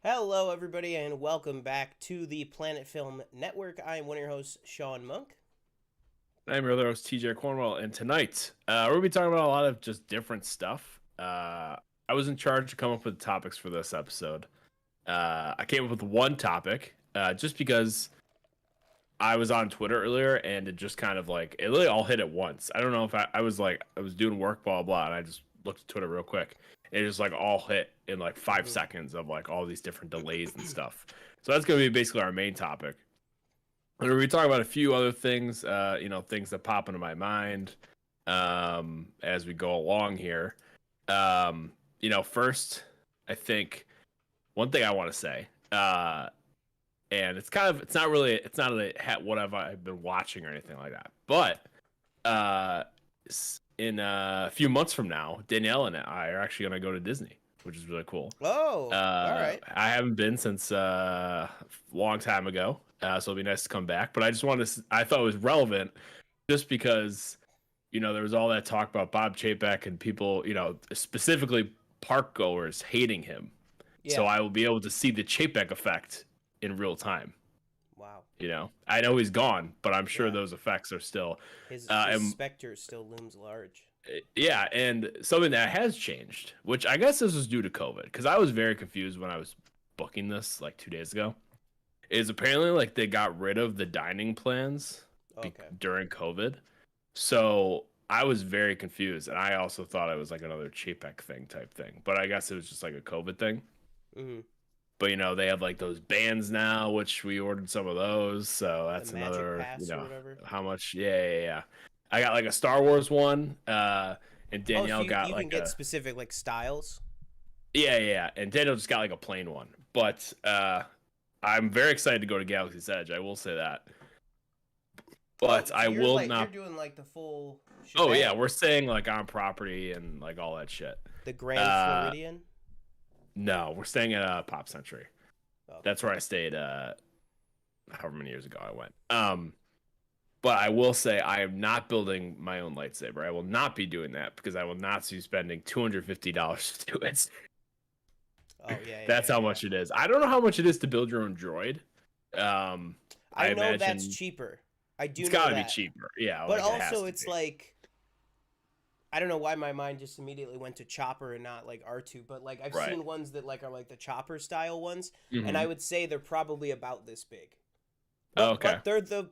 Hello, everybody, and welcome back to the Planet Film Network. I am one of your hosts, Sean Monk. I'm your other host, TJ Cornwell, and tonight we're going to be talking about a lot of just different stuff. I was in charge to come up with topics for this episode. I came up with one topic just because I was on Twitter earlier, and it just kind of like, it really all hit at once. I don't know if I was like, I was doing work, blah, blah, and I just looked at Twitter real quick. And it just like all hit in like 5 seconds of like all these different delays and stuff. So that's going to be basically our main topic. And we're talking about a few other things, things that pop into my mind as we go along here. First, I think one thing I want to say, and it's not really what I've been watching or anything like that. But in a few months from now, Danielle and I are actually going to go to Disney, which is really cool. Oh, all right. I haven't been since a long time ago, so it'll be nice to come back. But I thought it was relevant just because, there was all that talk about Bob Chapek and people, specifically park goers hating him. Yeah. So I will be able to see the Chapek effect in real time. Wow. I know he's gone, but I'm sure those effects are still. His specter still looms large. Yeah, and something that has changed, which I guess this was due to COVID, because I was very confused when I was booking this like 2 days ago, is apparently like they got rid of the dining plans during COVID. So I was very confused, and I also thought it was like another Chapek thing type thing, but I guess it was just like a COVID thing. Mm-hmm. But they have like those bands now, which we ordered some of those, so that's another how much. Yeah. I got like a Star Wars one, and Danielle you can get specific like styles. Yeah, and Danielle just got like a plain one. But I'm very excited to go to Galaxy's Edge. I will say that. But I will not. You're doing like the full. Oh yeah, we're staying like on property and like all that shit. The Grand Floridian. No, we're staying at Pop Century. Okay. That's where I stayed. However many years ago I went. But I will say I am not building my own lightsaber. I will not be doing that because I will not be spending $250 to do it. Oh yeah. That's how much it is. I don't know how much it is to build your own droid. I know that's cheaper. I do. It's got to be cheaper. Yeah. But like also, it's like I don't know why my mind just immediately went to Chopper and not like R2. But like I've seen ones that like are like the Chopper style ones, and I would say they're probably about this big. Okay.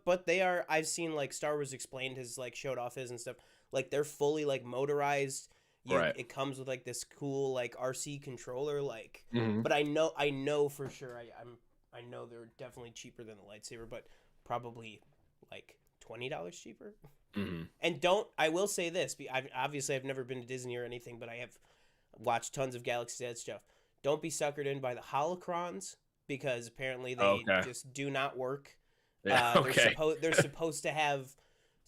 But they are. I've seen like Star Wars Explained has like showed off his and stuff. Like they're fully like motorized. It comes with like this cool like RC controller. Like, but I know for sure. I know they're definitely cheaper than the lightsaber, but probably like $20 cheaper. And I will say this. I've never been to Disney or anything, but I have watched tons of Galaxy's Edge stuff. Don't be suckered in by the holocrons because apparently they just do not work. Yeah, they're supposed to have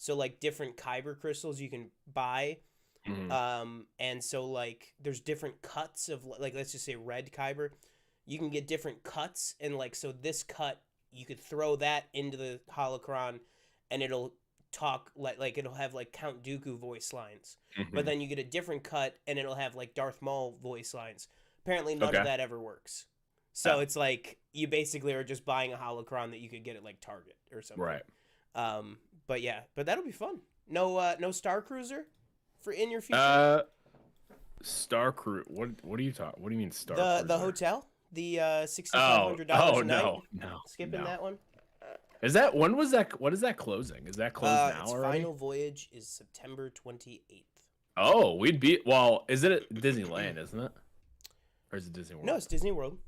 like different kyber crystals you can buy, and so like there's different cuts of like let's just say red kyber, you can get different cuts, and like so this cut you could throw that into the holocron, and it'll talk like it'll have like Count Dooku voice lines, but then you get a different cut and it'll have like Darth Maul voice lines. Apparently none of that ever works. So it's like you basically are just buying a holocron that you could get at like Target or something. Right. But that'll be fun. No Star Cruiser in your future. Star Cruiser. What do you mean Star Cruiser? The hotel, the $6,500 a night. No. Skipping that one. Is that when was that? What is that closing? Is that closed now its already? Final voyage is September 28th. Oh, is it at Disneyland, isn't it? Or is it Disney World? No, it's Disney World.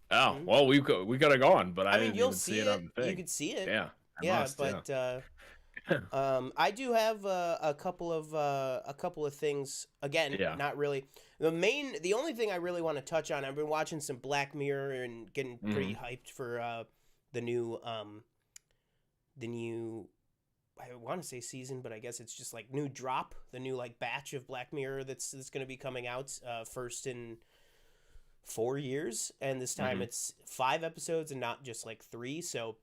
Oh, well, we could have gone, but I didn't you'll even see it on the thing. You could see it. Yeah. I do have a couple of things. Again, not really. The only thing I really want to touch on. I've been watching some Black Mirror and getting pretty hyped for the new. I want to say season, but I guess it's just like new drop. The new like batch of Black Mirror that's going to be coming out first in 4 years, and this time it's 5 episodes and not just like 3. So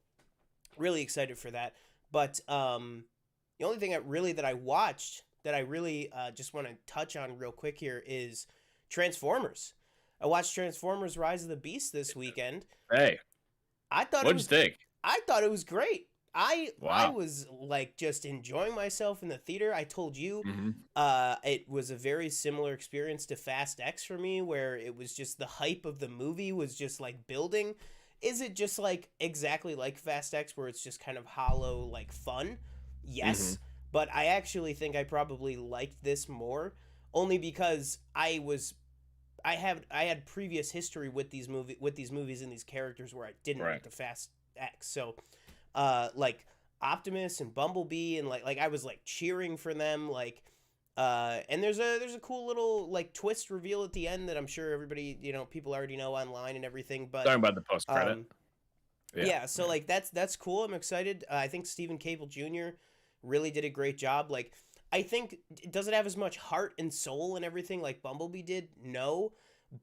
really excited for that. But the only thing that I watched that I really just want to touch on real quick here is Transformers. I watched Transformers: Rise of the Beast this weekend. Hey, I thought it what'd you was think? I thought it was great. I Wow. was like just enjoying myself in the theater. I told you, Hmm. it was a very similar experience to Fast X for me, where it was just the hype of the movie was just like building. Is it just like exactly like Fast X, where it's just kind of hollow, like fun? Hmm. Yes, but I actually think I probably liked this more, only because I had previous history with these movies and these characters where I didn't Right. like the Fast X. So like Optimus and Bumblebee and like I was like cheering for them like and there's a cool little like twist reveal at the end that I'm sure everybody, people already know online and everything, but Talking about the post credit. um Yeah. yeah, so like that's cool. I'm excited. I think Stephen Cable Jr. really did a great job. Like I think, does it have as much heart and soul and everything like Bumblebee did? No,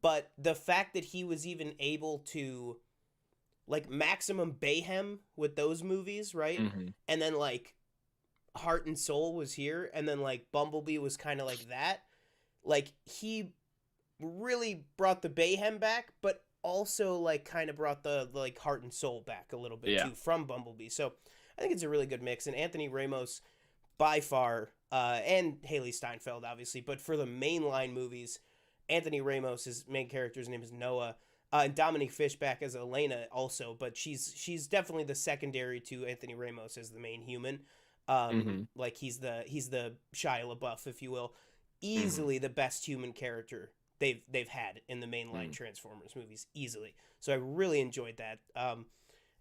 but the fact that he was even able to like Maximum Bayhem with those movies, right? Hmm. And then like Heart and Soul was here, and then like Bumblebee was kind of like that. Like he really brought the Bayhem back, but also like kind of brought the like Heart and Soul back a little bit Yeah. too from Bumblebee. So I think it's a really good mix. And Anthony Ramos, by far, and Haley Steinfeld, obviously, but for the mainline movies, Anthony Ramos' main character's name is Noah. And Dominique Fishback as Elena also, but she's definitely the secondary to Anthony Ramos as the main human. Hmm. Like he's the Shia LaBeouf, if you will, Hmm. easily the best human character they've had in the mainline Transformers movies, easily. So I really enjoyed that.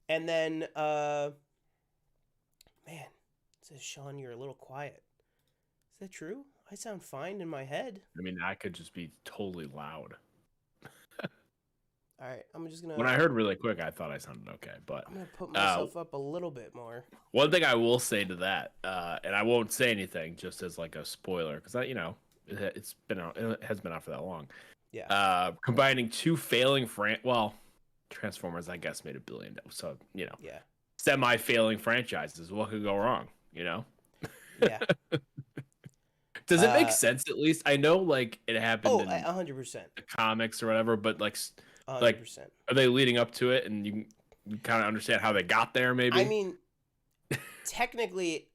And then man, it says Sean, you're a little quiet. Is that true? I sound fine in my head. I mean, I could just be totally loud. All right, I'm just When gonna I heard really quick, I thought I sounded okay. But I'm gonna put uh, myself up a little bit more. one thing I will say to that, and I won't say anything just as like a spoiler, because it's been out, it has been out for that long. Yeah. Combining two failing Transformers, I guess, made $1 billion. So Yeah. semi-failing franchises. What could go wrong? Yeah. Does it make Uh sense at least? I know like it happened oh, in 100%. the comics or whatever, but like 100%. are they leading up to it, and you kind of understand how they got there? I Maybe. mean, technically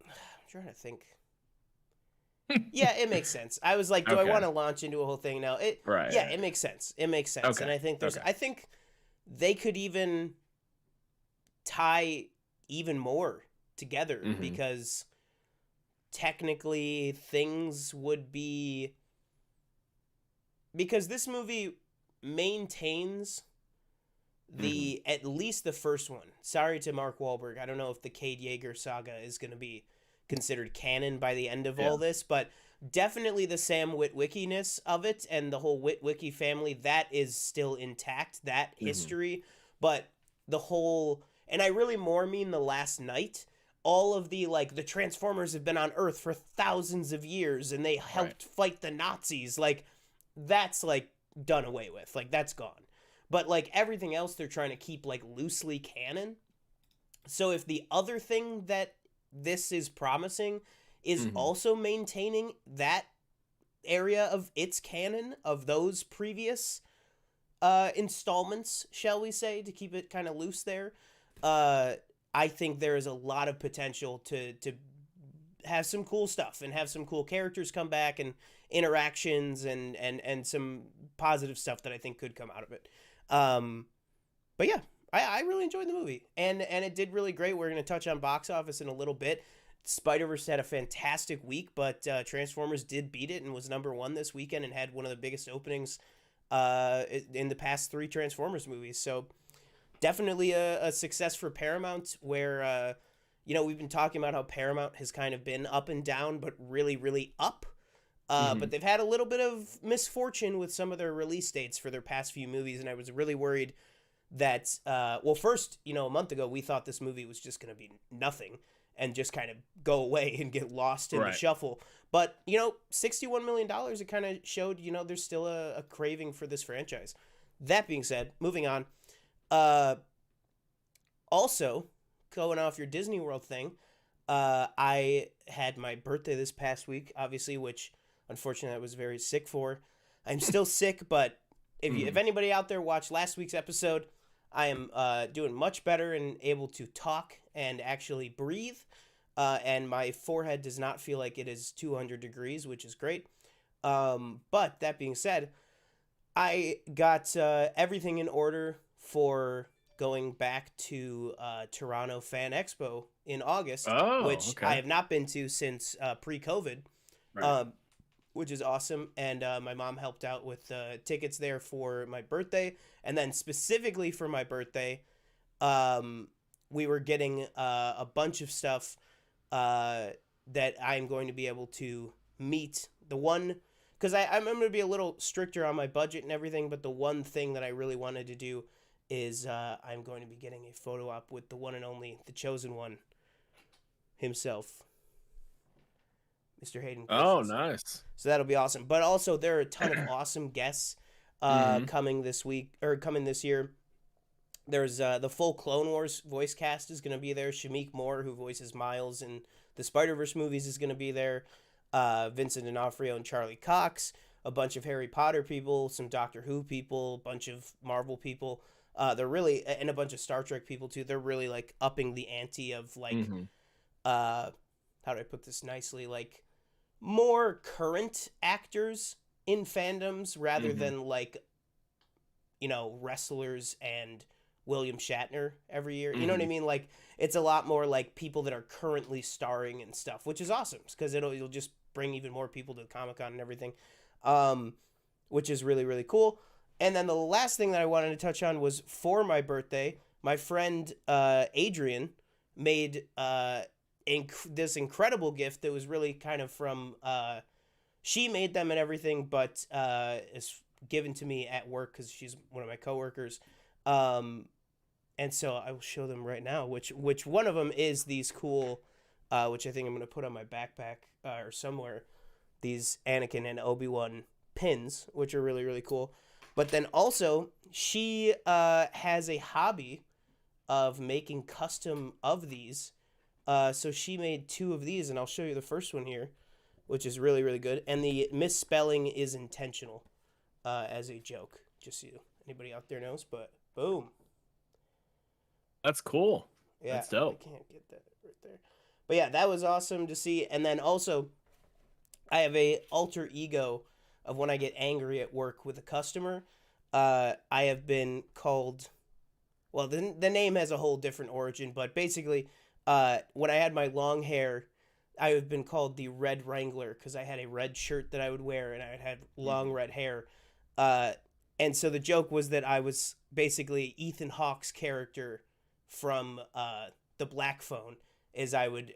I'm trying to think. Yeah, it makes sense. I was like, do I Okay. want to launch into a whole thing now? Right. Yeah, Yeah. it makes sense. It makes sense. Okay. And Okay. I think they could even tie even more together Hmm. because technically things would be, because this movie maintains Hmm. the at least the first one. Sorry to Mark Wahlberg. I don't know if the Cade Yeager saga is going to be considered canon by the end of Yeah. all this, but definitely the Sam Witwickiness of it and the whole Witwicky family, that is still intact, that Hmm. history. But the whole, and I really more mean the last night, all of the like the Transformers have been on Earth for thousands of years and they Right. helped fight the Nazis. Like that's like done away with. Like that's gone. But like everything else they're trying to keep like loosely canon. So if the other thing that this is promising is Hmm. also maintaining that area of its canon of those previous installments, shall we say, to keep it kind of loose there, uh, I think there is a lot of potential to have some cool stuff and have some cool characters come back and interactions and some positive stuff that I think could come out of it. Um, but yeah, I really enjoyed the movie and it did really great. We're gonna touch on box office in a little bit. Spider Verse had a fantastic week, but Transformers did beat it and was #1 this weekend and had one of the biggest openings in the past 3 Transformers movies. So definitely a success for Paramount. Where we've been talking about how Paramount has kind of been up and down, but really really up. Hmm. But they've had a little bit of misfortune with some of their release dates for their past few movies, and I was really worried that well, first, a month ago we thought this movie was just going to be nothing and just kind of go away and get lost in the Right. shuffle. But $61 million, it kind of showed there's still a craving for this franchise. That being said, moving on. Uh, Also, going off your Disney World thing, I had my birthday this past week, obviously, which unfortunately I was very sick for. I'm still sick, but if anybody out there watched last week's episode, I am doing much better and able to talk and actually breathe. And my forehead does not feel like it is 200 degrees, which is great. But that being said, I got everything in order for going back to Toronto Fan Expo in August, Oh, which I okay. have not been to since pre-COVID, Right. which is awesome. And my mom helped out with tickets there for my birthday, and then specifically for my birthday, we were getting a bunch of stuff that I'm going to be able to meet. The one, because I'm going to be a little stricter on my budget and everything, but the one thing that I really wanted to do is I'm going to be getting a photo op with the one and only, the chosen one himself, Mr. Hayden Oh, Christensen. nice. So that'll be awesome. But also, there are a ton of awesome guests Mm-hmm. coming this week, or coming this year. There's the full Clone Wars voice cast is going to be there. Shamik Moore, who voices Miles in the Spider-Verse movies, is going to be there. Vincent D'Onofrio and Charlie Cox, a bunch of Harry Potter people, some Doctor Who people, a bunch of Marvel people. They're really, and a bunch of Star Trek people too. They're really like upping the ante of like, Mm-hmm. how do I put this nicely? Like more current actors in fandoms rather Mm-hmm. than like, wrestlers and William Shatner every year. You know what I Mm-hmm. mean? Like it's a lot more like people that are currently starring and stuff, which is awesome because it'll just bring even more people to Comic-Con and everything, which is really really cool. And then the last thing that I wanted to touch on was for my birthday, my friend Adrian made this incredible gift that was really kind of from she made them and everything, but is given to me at work because she's one of my coworkers. And so I will show them right now, which one of them is these cool, which I think I'm going to put on my backpack or somewhere, these Anakin and Obi-Wan pins, which are really, really cool. But then also, she has a hobby of making custom of these. So she made 2 of these, and I'll show you the first one here, which is really, really good. And the misspelling is intentional as a joke, just so anybody out there knows. But boom. That's cool. Yeah, That's dope. I can't get that right there. But yeah, that was awesome to see. And then also, I have a alter ego of when I get angry at work with a customer. I have been called. Well, the name has a whole different origin, but basically, when I had my long hair, I have been called the Red Wrangler because I had a red shirt that I would wear and I had long red hair. And so the joke was that I was basically Ethan Hawke's character from the Black Phone, is I would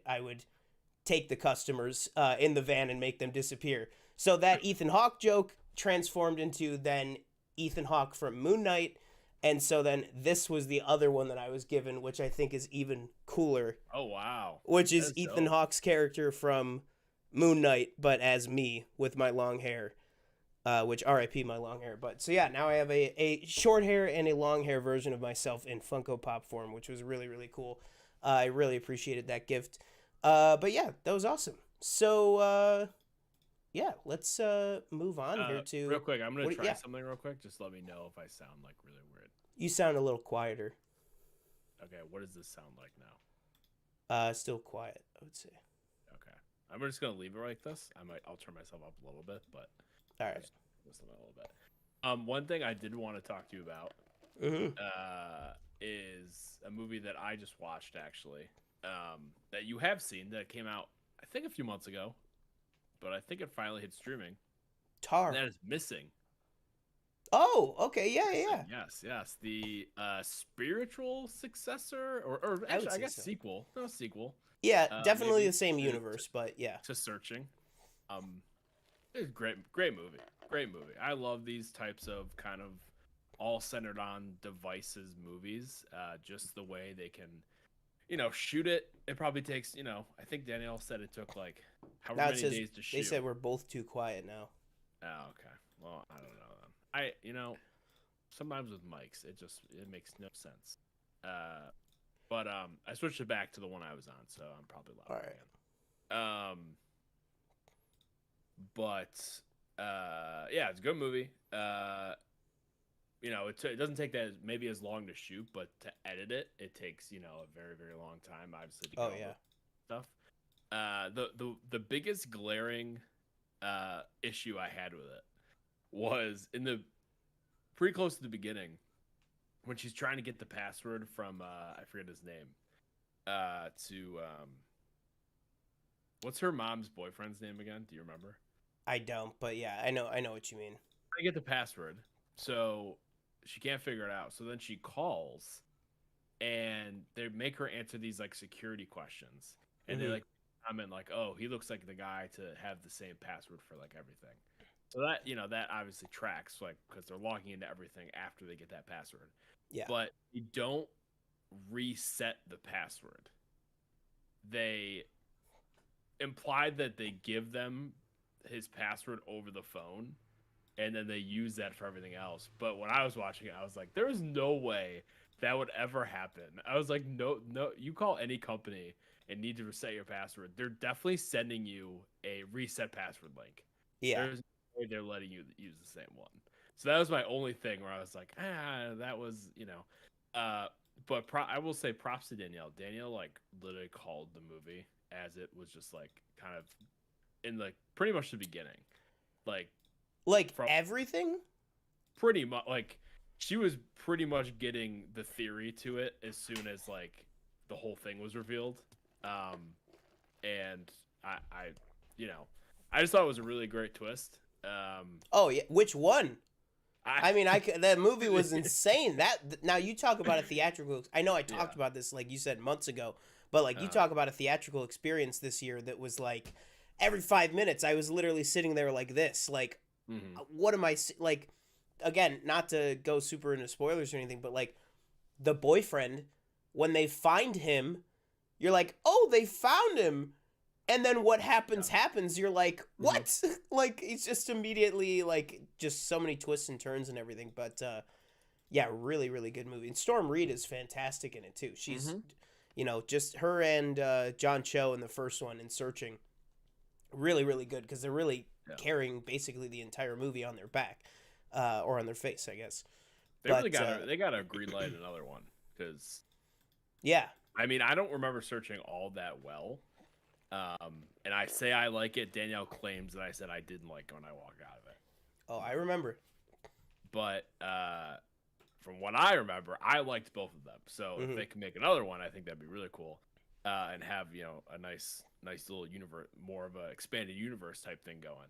take the customers in the van and make them disappear. So that Ethan Hawke joke transformed into then Ethan Hawke from Moon Knight, and so then this was the other one that I was given, which I think is even cooler, Oh, wow. which is That's Ethan dope. Hawke's character from Moon Knight, but as me with my long hair. Which RIP my long hair. But so yeah, now I have a short hair and a long hair version of myself in Funko Pop form, which was really, really cool. I really appreciated that gift. But yeah, that was awesome. So yeah, let's move on here to Real quick, I'm gonna try yeah. something real quick. Just let me know if I sound like really weird. You sound a little quieter. Okay, what does this sound like now? Still quiet, I would say. Okay, I'm just gonna leave it like this. I'll turn myself up a little bit, but All right. just listen a little bit. One thing I did want to talk to you about Mm-hmm. is a movie that I just watched actually, that you have seen that came out I think a few months ago, but I think it finally hit streaming. Tar. And that is Missing. Oh, okay, yeah, Missing, yeah. yes. The spiritual successor, or I would actually, I say guess so. sequel. No, sequel. Yeah, definitely Maybe the same to- universe, but yeah. to Searching. It's a great movie. Great movie. I love these types of kind of all centered on devices movies. Just the way they can, shoot it. It probably takes, I think Danielle said it took like however Now it many says days to shoot. they said we're both too quiet now. Oh, okay. Well, I don't know then. Sometimes with mics, it makes no sense. But I switched it back to the one I was on, so I'm probably louder All right. again. but yeah, it's a good movie. You know, it doesn't take that maybe as long to shoot, but to edit it, it takes, you know, a very, very long time, obviously, to get all the stuff. The biggest glaring issue I had with it was in the pretty close to the beginning when she's trying to get the password from I forget his name to what's her mom's boyfriend's name again? Do you remember? I don't, but yeah, I know what you mean. I get the password, so she can't figure it out. So then she calls, and they make her answer these like security questions, and they like comment like, "Oh, he looks like the guy to have the same password for like everything." So that, you know, that obviously tracks, like, because they're logging into everything after they get that password. Yeah. But you don't reset the password. They implied that they give them his password over the phone, and then they use that for everything else. But when I was watching it, I was like, there is no way that would ever happen. I was like, no, you call any company and need to reset your password, they're definitely sending you a reset password link. Yeah. There's no way they're letting you use the same one. So that was my only thing where I was like, that was, you know. But I will say props to Danielle. Danielle, like, literally called the movie as it was just, like, kind of in, like, pretty much the beginning. Like everything? Pretty much, like, she was pretty much getting the theory to it as soon as, like, the whole thing was revealed. And I you know, I just thought it was a really great twist. Oh yeah, which one? I mean, that movie was insane. That now you talk about a theatrical. I know I talked about this like you said months ago, but like you talk about a theatrical experience this year that was like every 5 minutes I was literally sitting there like this, like what am I like? Again, not to go super into spoilers or anything, but like the boyfriend, when they find him, you're like, oh, they found him. And then what happens, you're like, what? Like, it's just immediately, like, just so many twists and turns and everything. But, yeah, really, really good movie. And Storm Reed is fantastic in it, too. She's, you know, just her and John Cho in the first one in Searching. Really, really good because they're really carrying basically the entire movie on their back. Or on their face, I guess. They got a green light another one. Because, yeah. I mean, I don't remember Searching all that well. And I say I like it. Danielle claims that I said I didn't like it when I walked out of it. Oh, I remember. But from what I remember, I liked both of them. So if they can make another one, I think that'd be really cool. And have, you know, a nice little universe, more of a expanded universe type thing going.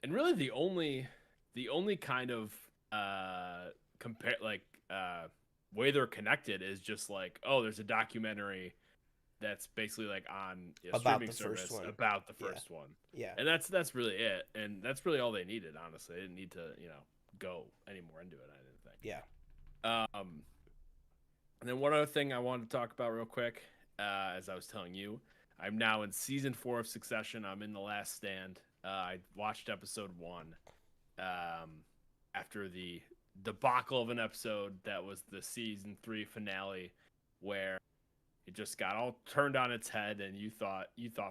And really the only kind of way they're connected is just like, oh, there's a documentary that's basically like on a streaming service about the first one. Yeah. And that's really it. And that's really all they needed, honestly. They didn't need to, you know, go any more into it, I didn't think. Yeah. And then one other thing I wanted to talk about real quick, as I was telling you, I'm now in season 4 of Succession. I'm in The Last Stand. I watched episode 1 after the debacle of an episode that was the season 3 finale, where it just got all turned on its head, and you thought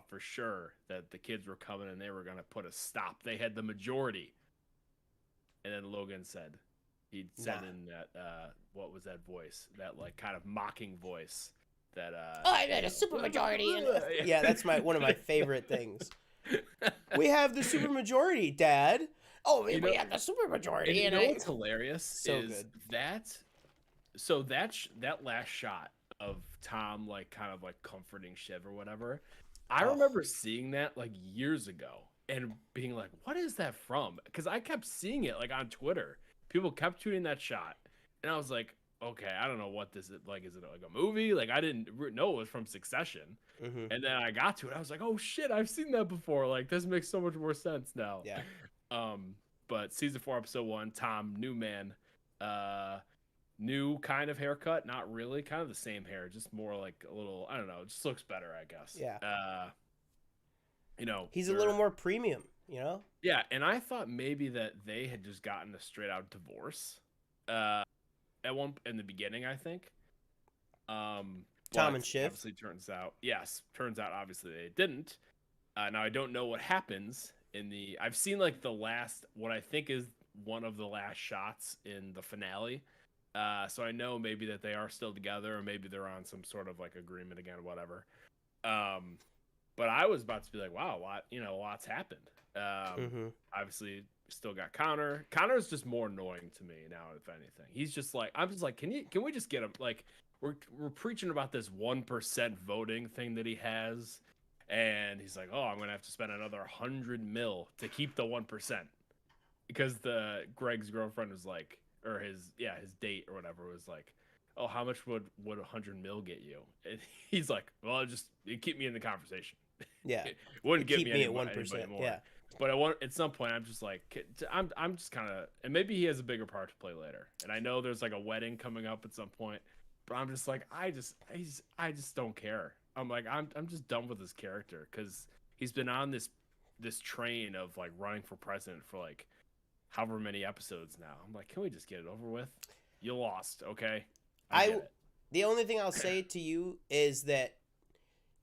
for sure that the kids were coming and they were going to put a stop. They had the majority. And then Logan said, in that, what was that voice? That like kind of mocking voice that, oh, I had a super majority. Yeah, that's one of my favorite things. We have the super majority, Dad. Oh, we have the super majority. And you know what's hilarious so is good. that last shot of Tom like kind of like comforting Shiv or whatever, I remember seeing that like years ago and being like, what is that from? Because I kept seeing it like on Twitter. People kept tweeting that shot, and I was like, okay, I don't know what this is like. Is it like a movie? Like, I didn't know it was from Succession. And then I got to it, I was like, oh shit, I've seen that before. Like, this makes so much more sense now. Yeah. But season 4 episode 1, Tom, new man, new kind of haircut, not really, kind of the same hair, just more like a little, I don't know, it just looks better, I guess. Yeah. You know, he's a little more premium, you know? Yeah, and I thought maybe that they had just gotten a straight out divorce in the beginning, I think. Tom and Shiv? Obviously turns out obviously they didn't. Now I don't know what happens I've seen like the last, what I think is one of the last shots in the finale. So I know maybe that they are still together, or maybe they're on some sort of like agreement again, whatever. But I was about to be like, wow, lots happened. Obviously still got Connor. Connor's just more annoying to me now, if anything. He's just like, I'm just like, can we just get him? Like, we're preaching about this 1% voting thing that he has, and he's like, oh, I'm gonna have to spend another $100 million to keep the 1%, because Greg's girlfriend was like, or his date or whatever was like, oh, how much would $100 million get you? And he's like, well, it'd keep me in the conversation. Yeah, it wouldn't get keep me at 1%. more. Yeah, but at some point, I'm just like, I'm just kind of, and maybe he has a bigger part to play later. And I know there's like a wedding coming up at some point, but I'm just like, I just don't care. I'm like, I'm just done with this character, because he's been on this train of like running for president for like however many episodes now. I'm like, can we just get it over with? You lost, okay? The only thing I'll say to you is that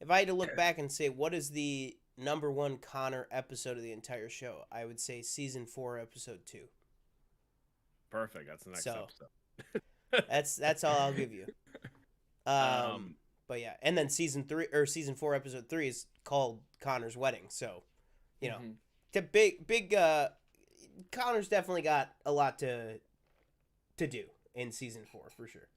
if I had to look back and say what is the number one Connor episode of the entire show, I would say season 4, episode 2. Perfect. That's the next episode. that's all I'll give you. But yeah, and then season 4, episode 3 is called Connor's wedding. So, the big. Connor's definitely got a lot to do in season 4 for sure.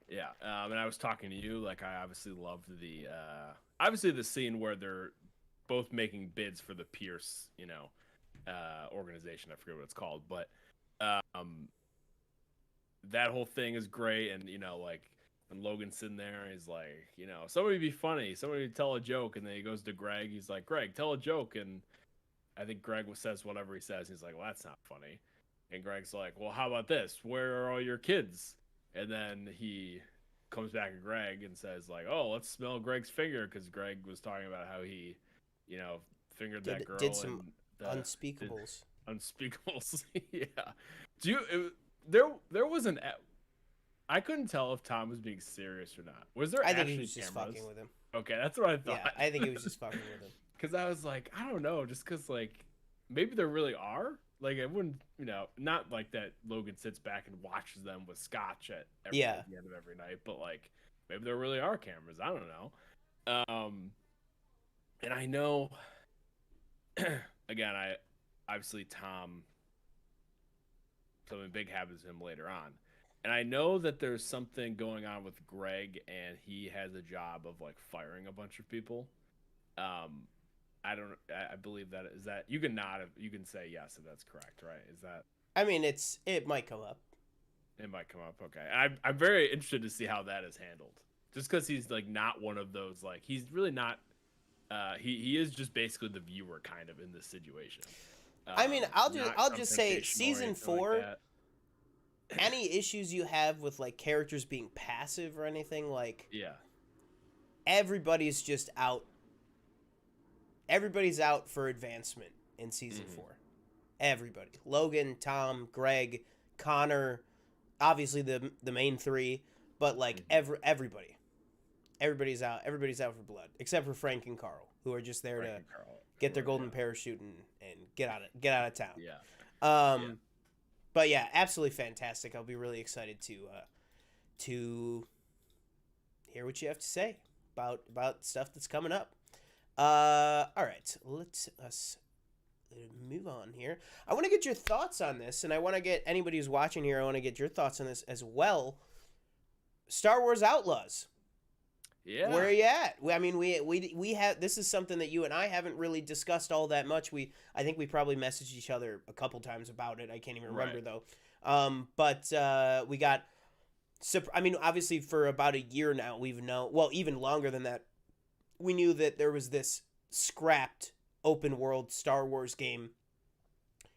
Yeah, and I was talking to you, like, I obviously loved the scene where they're both making bids for the Pierce, organization. I forget what it's called, but that whole thing is great. And like when Logan's sitting there, he's like, somebody be funny, somebody tell a joke, and then he goes to Greg. He's like, Greg, tell a joke, and I think Greg says whatever he says. He's like, well, that's not funny. And Greg's like, well, how about this? Where are all your kids? And then he comes back to Greg and says, like, oh, let's smell Greg's finger, because Greg was talking about how he, fingered that girl. Did some unspeakables. Unspeakables, yeah. There was I couldn't tell if Tom was being serious or not. Was there actually cameras? I think he was just fucking with him. Okay, that's what I thought. Yeah, I think he was just fucking with him. Because I was like, I don't know, just because, like, maybe there really are. Like, I wouldn't, not like that Logan sits back and watches them with scotch at the end of every night, but, like, maybe there really are cameras. I don't know. And I know, again, obviously Tom, something big happens to him later on. And I know that there's something going on with Greg, and he has a job of, like, firing a bunch of people. I believe that is that. You can nod, you can say yes if that's correct, right? Is that? I mean, it might come up. It might come up. Okay, I'm very interested to see how that is handled. Just because he's like not one of those, like, he's really not. He is just basically the viewer kind of in this situation. I mean, I'll just say season 4. Like any issues you have with like characters being passive or anything, like, everybody's just out. Everybody's out for advancement in season 4. Everybody. Logan, Tom, Greg, Connor, obviously the main 3, but like everybody. Everybody's out. Everybody's out for blood, except for Frank and Carl, who are just there to get their golden parachute and get out of town. Yeah. But yeah, absolutely fantastic. I'll be really excited to hear what you have to say about stuff that's coming up. All right, let's move on here. I want to get your thoughts on this, and I want to get anybody who's watching here, I want to get your thoughts on this as well. Star Wars Outlaws. Yeah. Where are you at? I mean, we have, this is something that you and I haven't really discussed all that much. I think we probably messaged each other a couple times about it. I can't even remember though. But we got, I mean, obviously for about a year now, even longer than that, we knew that there was this scrapped open world Star Wars game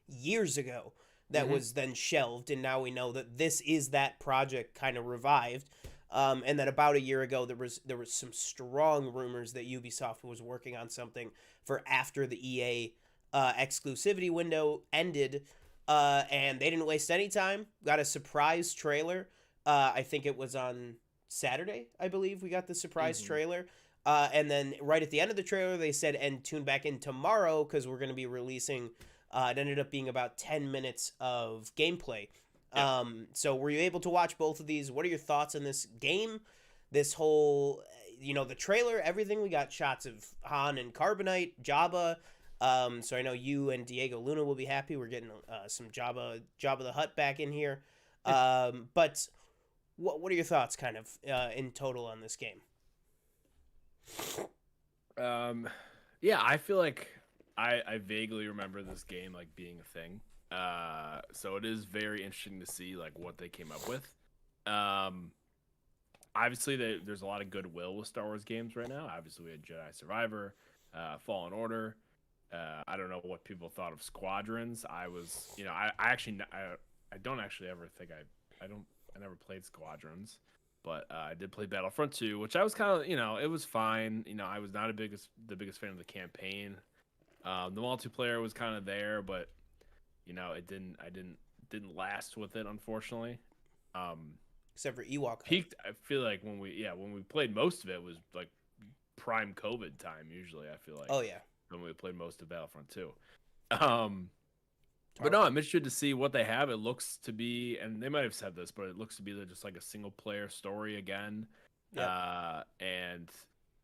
years ago that was then shelved, and now we know that this is that project kind of revived. And then about a year ago, there was some strong rumors that Ubisoft was working on something for after the EA exclusivity window ended, and they didn't waste any time. Got a surprise trailer. I think it was on Saturday, I believe we got the surprise trailer. And then right at the end of the trailer, they said, and tune back in tomorrow because we're going to be releasing. It ended up being about 10 minutes of gameplay. Yeah. So were you able to watch both of these? What are your thoughts on this game? This whole, the trailer, everything. We got shots of Han and Carbonite, Jabba. So I know you and Diego Luna will be happy. We're getting some Jabba the Hutt back in here. But what are your thoughts, kind of, in total on this game? Yeah, I feel like I vaguely remember this game like being a thing. So it is very interesting to see like what they came up with. Obviously there's a lot of goodwill with Star Wars games right now. Obviously we had Jedi Survivor, Fallen Order. I don't know what people thought of Squadrons. I don't actually ever think I never played Squadrons. But I did play Battlefront 2, which I was kind of, it was fine. I was not the biggest fan of the campaign. The multiplayer was kind of there, but it didn't last with it, unfortunately. Except for Ewok. Peaked. I feel like when we played most of it was like prime COVID time. Usually, I feel like. Oh yeah. When we played most of Battlefront 2. But no, I'm interested to see what they have. It looks to be, and they might have said this, but it looks to be just like a single player story again. Yep. And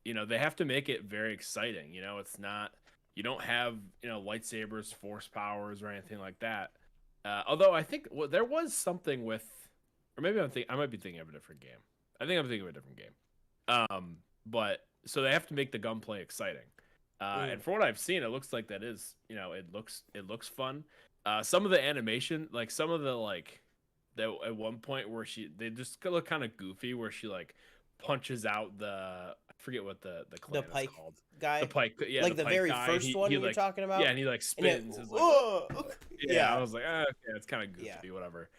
they have to make it very exciting. It's not, you don't have lightsabers, force powers, or anything like that. Although I think there was something with, or maybe I might be thinking of a different game. I think I'm thinking of a different game. But so they have to make the gunplay exciting. And from what I've seen, it looks like that is, it looks fun. Some of the animation, like some of the that at one point where they just look kind of goofy, where she like punches out I forget what the clan Pike is called. Guy. The Pike, yeah, like the Pike very guy. first one you're talking about. Yeah, and he like spins. Yeah, I was like, okay, it's kind of goofy, whatever.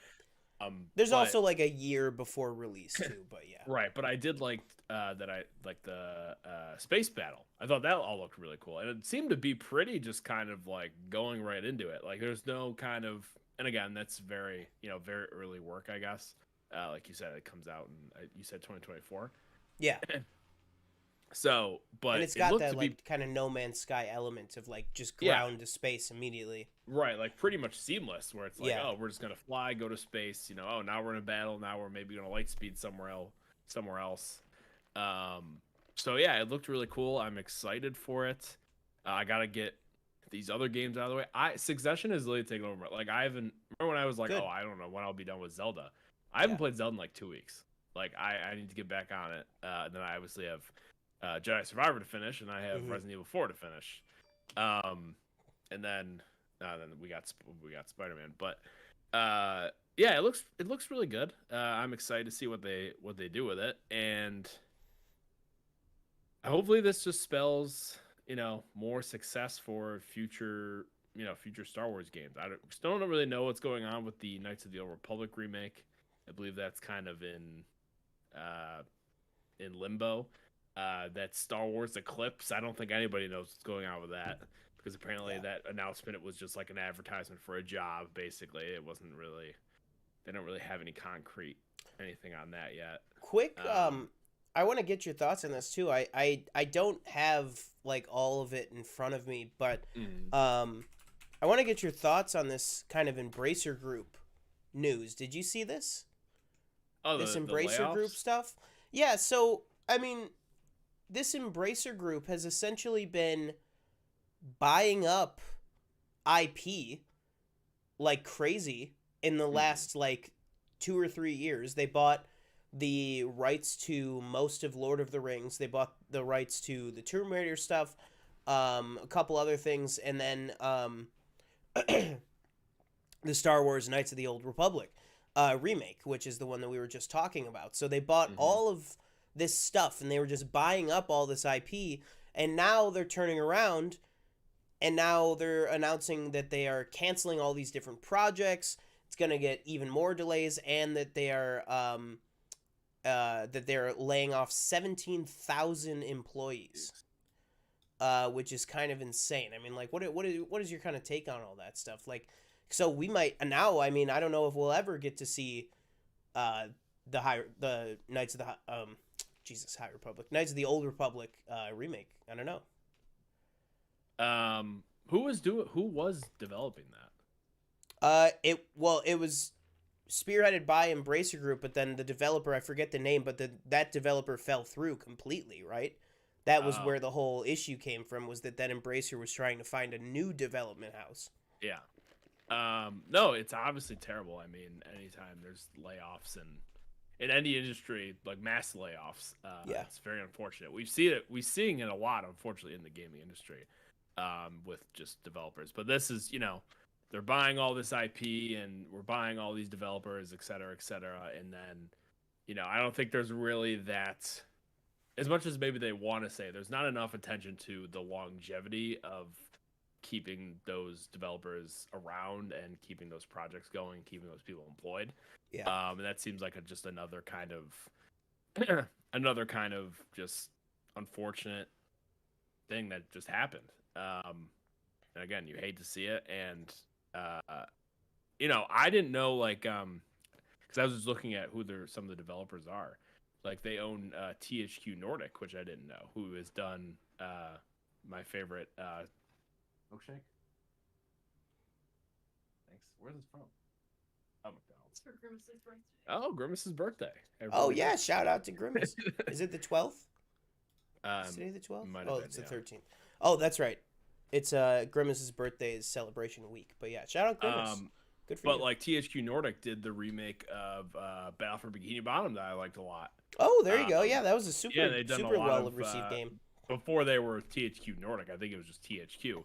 There's also like a year before release too, but yeah. Right, but I did like the space battle. I thought that all looked really cool, and it seemed to be pretty just kind of like going right into it. Like there's no kind of, and again, that's very very early work, I guess. Like you said, it comes out in you said 2024. Yeah. So, but and it's got that like kind of No Man's Sky element of like just ground to space immediately. Right, like pretty much seamless, where it's like, oh, we're just gonna fly, go to space. Oh, now we're in a battle. Now we're maybe gonna light speed somewhere else. So yeah, it looked really cool. I'm excited for it. I gotta get these other games out of the way. Succession is really taking over. Like I haven't remember when I was like, I don't know when I'll be done with Zelda. I haven't played Zelda in like 2 weeks. Like I need to get back on it. And then I obviously have Jedi Survivor to finish, and I have Resident Evil 4 to finish. And then we got Spider-Man. But yeah, it looks really good. I'm excited to see what they do with it, and hopefully this just spells more success for future Star Wars games. I still don't really know what's going on with the Knights of the Old Republic remake. I believe that's kind of in limbo. That Star Wars Eclipse, I don't think anybody knows what's going on with that, because apparently that announcement, it was just like an advertisement for a job, basically. It wasn't really, they don't really have any concrete anything on that yet. Quick, I want to get your thoughts on this too. I don't have like all of it in front of me, but I want to get your thoughts on this kind of Embracer Group news. Did you see this? Oh, this Embracer Group stuff? Yeah, so I mean, this Embracer Group has essentially been buying up IP like crazy in the last like 2 or 3 years. They bought the rights to most of Lord of the Rings. They bought the rights to the Tomb Raider stuff, a couple other things, and then the Star Wars Knights of the Old Republic remake, which is the one that we were just talking about. So they bought all of this stuff, and they were just buying up all this IP, and now they're turning around, and now they're announcing that they are canceling all these different projects. It's going to get even more delays, and that they are they're laying off 17,000 employees, which is kind of insane. I mean, like, what is your kind of take on all that stuff? Like, so we might now. I mean, I don't know if we'll ever get to see the Knights of the Jesus, High Republic. Knights of the Old Republic remake. I don't know. Who was developing that? It was spearheaded by Embracer Group, but then the developer, I forget the name, but that developer fell through completely, right? That was where the whole issue came from, was that Embracer was trying to find a new development house. Yeah. No, it's obviously terrible. I mean, anytime there's layoffs and in any industry, like mass layoffs, it's very unfortunate. We're seeing it a lot, unfortunately, in the gaming industry, with just developers. But this is, they're buying all this IP and we're buying all these developers, et cetera, and then, I don't think there's really that, as much as maybe they want to say, there's not enough attention to the longevity of keeping those developers around and keeping those projects going, keeping those people employed. Yeah. And that seems like just another kind of just unfortunate thing that just happened. And again, you hate to see it. And, I didn't know, like, because I was just looking at who some of the developers are. Like, they own THQ Nordic, which I didn't know, who has done my favorite milkshake. Thanks. Where's this from? Oh, McDonald's. For Grimace's birthday. Oh, Grimace's birthday. Everybody yeah, shout out to Grimace. Is it the 12th? Is today the 12th? Oh, it's the 13th. Oh, that's right. It's Grimace's birthday is celebration week. But yeah, shout out Grimace. Good for you. But like THQ Nordic did the remake of Battle for Bikini Bottom that I liked a lot. Oh, there you go. Yeah, that was a super well received game. Before they were THQ Nordic, I think it was just THQ.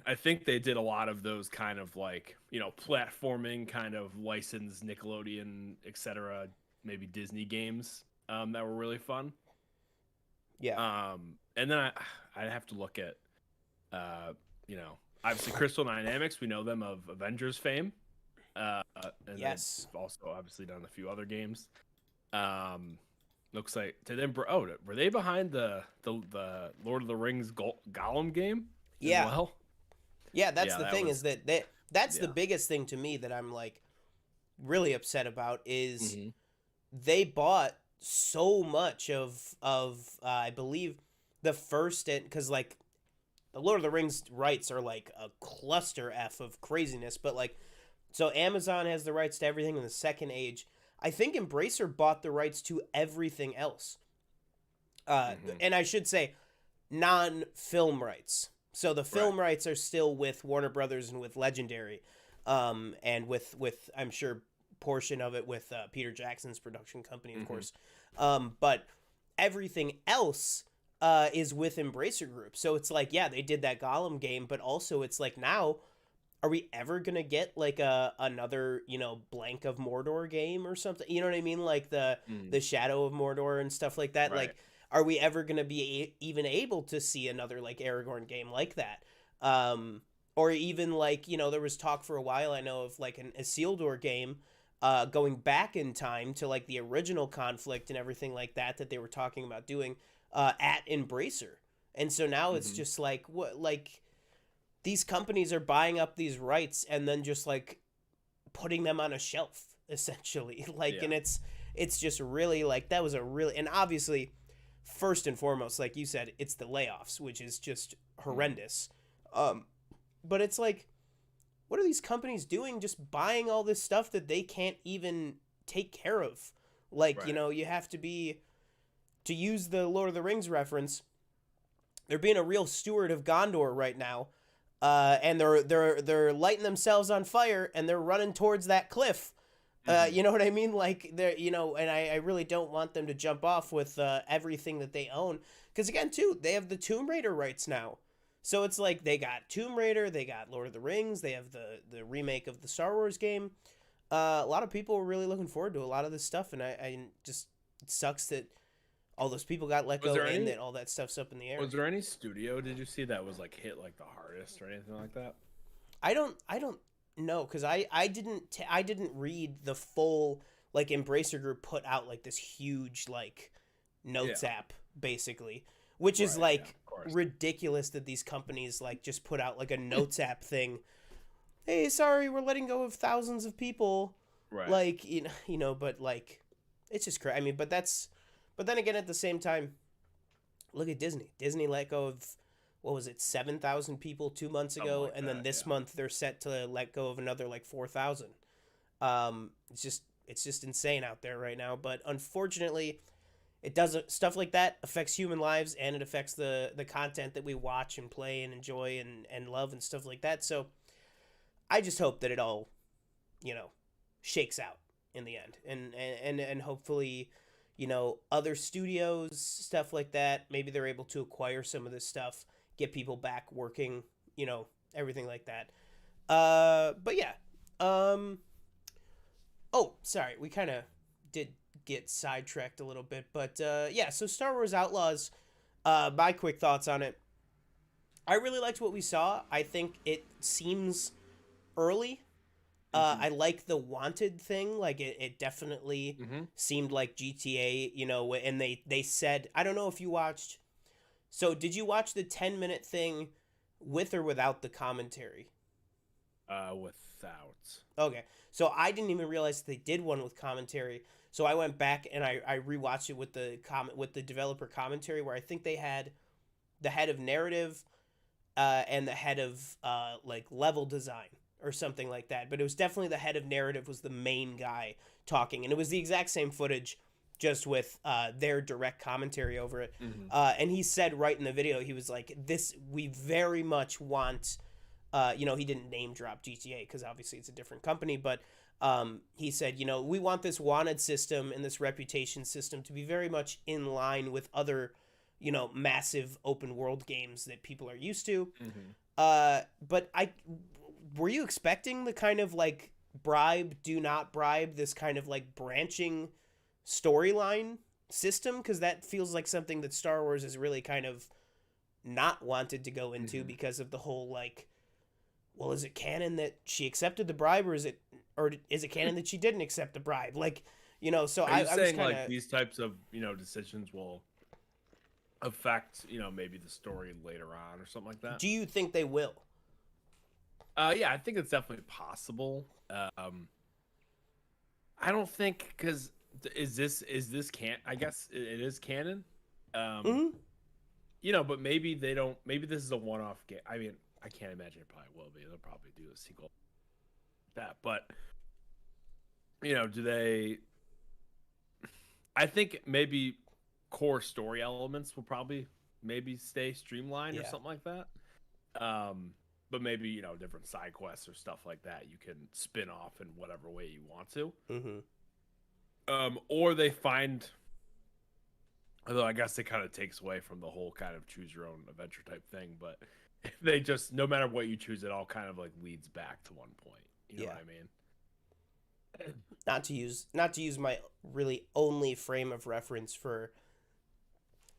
I think they did a lot of those kind of like, platforming kind of licensed Nickelodeon, etc., maybe Disney games that were really fun. Yeah. And then I'd have to look at, obviously Crystal Dynamics. We know them of Avengers fame. And yes. They've also obviously done a few other games. Looks like were they behind the Lord of the Rings Gollum game? Yeah. Well, yeah. That's the thing is that that's the biggest thing to me that I'm like really upset about is they bought so much of I believe the first, because like the Lord of the Rings rights are like a cluster F of craziness, but like so Amazon has the rights to everything in the Second Age. I think Embracer bought the rights to everything else. And I should say non-film rights. So the film rights are still with Warner Brothers and with Legendary. And with I'm sure portion of it with Peter Jackson's production company, of course. But everything else is with Embracer Group. So it's like, yeah, they did that Gollum game, but also it's like now, are we ever gonna get like another Blank of Mordor game or something? You know what I mean? Like the Shadow of Mordor and stuff like that. Right. Like, are we ever gonna be even able to see another like Aragorn game like that? Or even like there was talk for a while, I know, of like a Isildur game going back in time to like the original conflict and everything like that they were talking about doing at Embracer. And so now it's just like what like. These companies are buying up these rights and then just like putting them on a shelf essentially. Like, and it's just really like, that was and obviously first and foremost, like you said, it's the layoffs, which is just horrendous. But it's like, what are these companies doing? Just buying all this stuff that they can't even take care of. Like, you have to use the Lord of the Rings reference. They're being a real steward of Gondor right now. And they're lighting themselves on fire and they're running towards that cliff. You know what I mean? Like they're, and I really don't want them to jump off with everything that they own. Because again, too, they have the Tomb Raider rights now. So it's like they got Tomb Raider, they got Lord of the Rings, they have the remake of the Star Wars game. A lot of people were really looking forward to a lot of this stuff, and I just, it sucks that all those people got let go and that all that stuff's up in the air. Was there any studio, did you see, that was like hit like the hardest or anything like that? I don't know, because I didn't read the full, like Embracer Group put out like this huge like notes app basically, which is like ridiculous that these companies like just put out like a notes app thing. Hey, sorry, we're letting go of thousands of people. Right. Like, but like, it's just crazy. I mean, but that's But then again, at the same time, look at Disney. Disney let go of, what was it, 7,000 people 2 months ago, like and then this yeah. month they're set to let go of another like 4,000. It's just insane out there right now. But unfortunately, it doesn't, stuff like that affects human lives, and it affects the content that we watch and play and enjoy and love and stuff like that. So I just hope that it all, shakes out in the end, and hopefully, other studios, stuff like that, maybe they're able to acquire some of this stuff, get people back working, everything like that. But yeah. Oh, sorry, we kind of did get sidetracked a little bit, but yeah. So Star Wars Outlaws. My quick thoughts on it. I really liked what we saw. I think it seems early. I like the wanted thing. Like it definitely seemed like GTA, and they said, I don't know if you watched. So did you watch the 10-minute thing with or without the commentary? Without. Okay. So I didn't even realize they did one with commentary. So I went back and I rewatched it with the developer commentary, where I think they had the head of narrative and the head of like level design or something like that. But it was definitely the head of narrative was the main guy talking, and it was the exact same footage, just with their direct commentary over it. And he said right in the video, he was like, "This, we very much want." He didn't name drop GTA because obviously it's a different company, but he said, we want this wanted system and this reputation system to be very much in line with other, massive open world games that people are used to. But were you expecting the kind of like bribe, do not bribe, this kind of like branching storyline system? Because that feels like something that Star Wars is really kind of not wanted to go into because of the whole like, well, is it canon that she accepted the bribe, or is it canon that she didn't accept the bribe? Like, so Are you saying was kinda, like these types of decisions will affect maybe the story later on or something like that? do you think they will? Yeah, I think it's definitely possible. I don't think, because is this I guess it is canon. But maybe they don't. Maybe this is a one-off game. I mean, I can't imagine it probably will be. They'll probably do a sequel that, but do they? I think maybe core story elements will probably maybe stay streamlined or something like that. But maybe different side quests or stuff like that you can spin off in whatever way you want to. Or they find, although I guess it kind of takes away from the whole kind of choose your own adventure type thing, but they just, no matter what you choose, it all kind of like leads back to one point. You know what I mean? Not to use my really only frame of reference for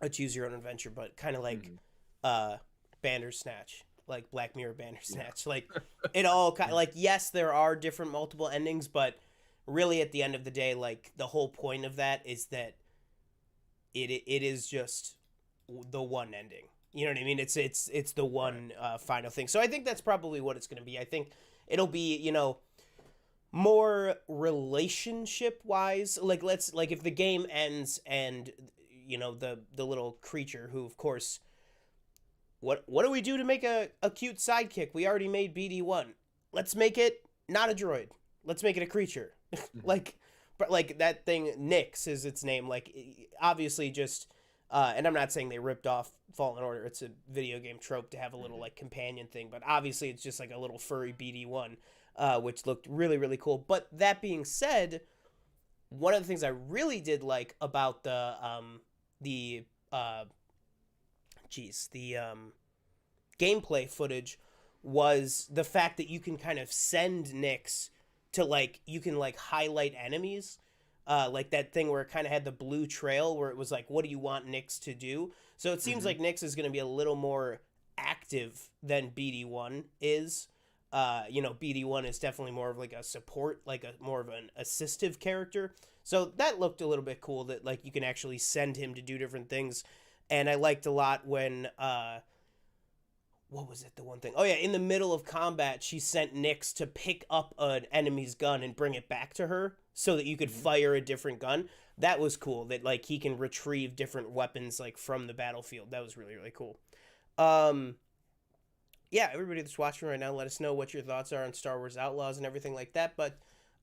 a choose your own adventure, but kind of like Bandersnatch, like Black Mirror Bandersnatch. Like it all kind of like, yes, there are different multiple endings, but really at the end of the day, like the whole point of that is that it is just the one ending. You know what I mean? It's the one final thing. So I think that's probably what it's going to be. I think it'll be, more relationship wise. Like if the game ends and the little creature who, of course, what do we do to make a cute sidekick? We already made BD1. Let's make it not a droid. Let's make it a creature. But that thing, Nyx is its name. Like, obviously just, and I'm not saying they ripped off Fallen Order. It's a video game trope to have a little like companion thing, but obviously it's just like a little furry BD1, which looked really, really cool. But that being said, one of the things I really did like about the gameplay footage was the fact that you can kind of send Nyx to like, you can like highlight enemies, like that thing where it kind of had the blue trail where it was like, what do you want Nyx to do? So it seems like Nyx is going to be a little more active than BD1 is. BD1 is definitely more of like a support, like a more of an assistive character. So that looked a little bit cool that like you can actually send him to do different things. And I liked a lot when, what was it? The one thing. Oh yeah. In the middle of combat, she sent Nyx to pick up an enemy's gun and bring it back to her so that you could fire a different gun. that was cool. That like he can retrieve different weapons like from the battlefield. That was really really cool. Yeah, everybody that's watching right now, let us know what your thoughts are on Star Wars Outlaws and everything like that. But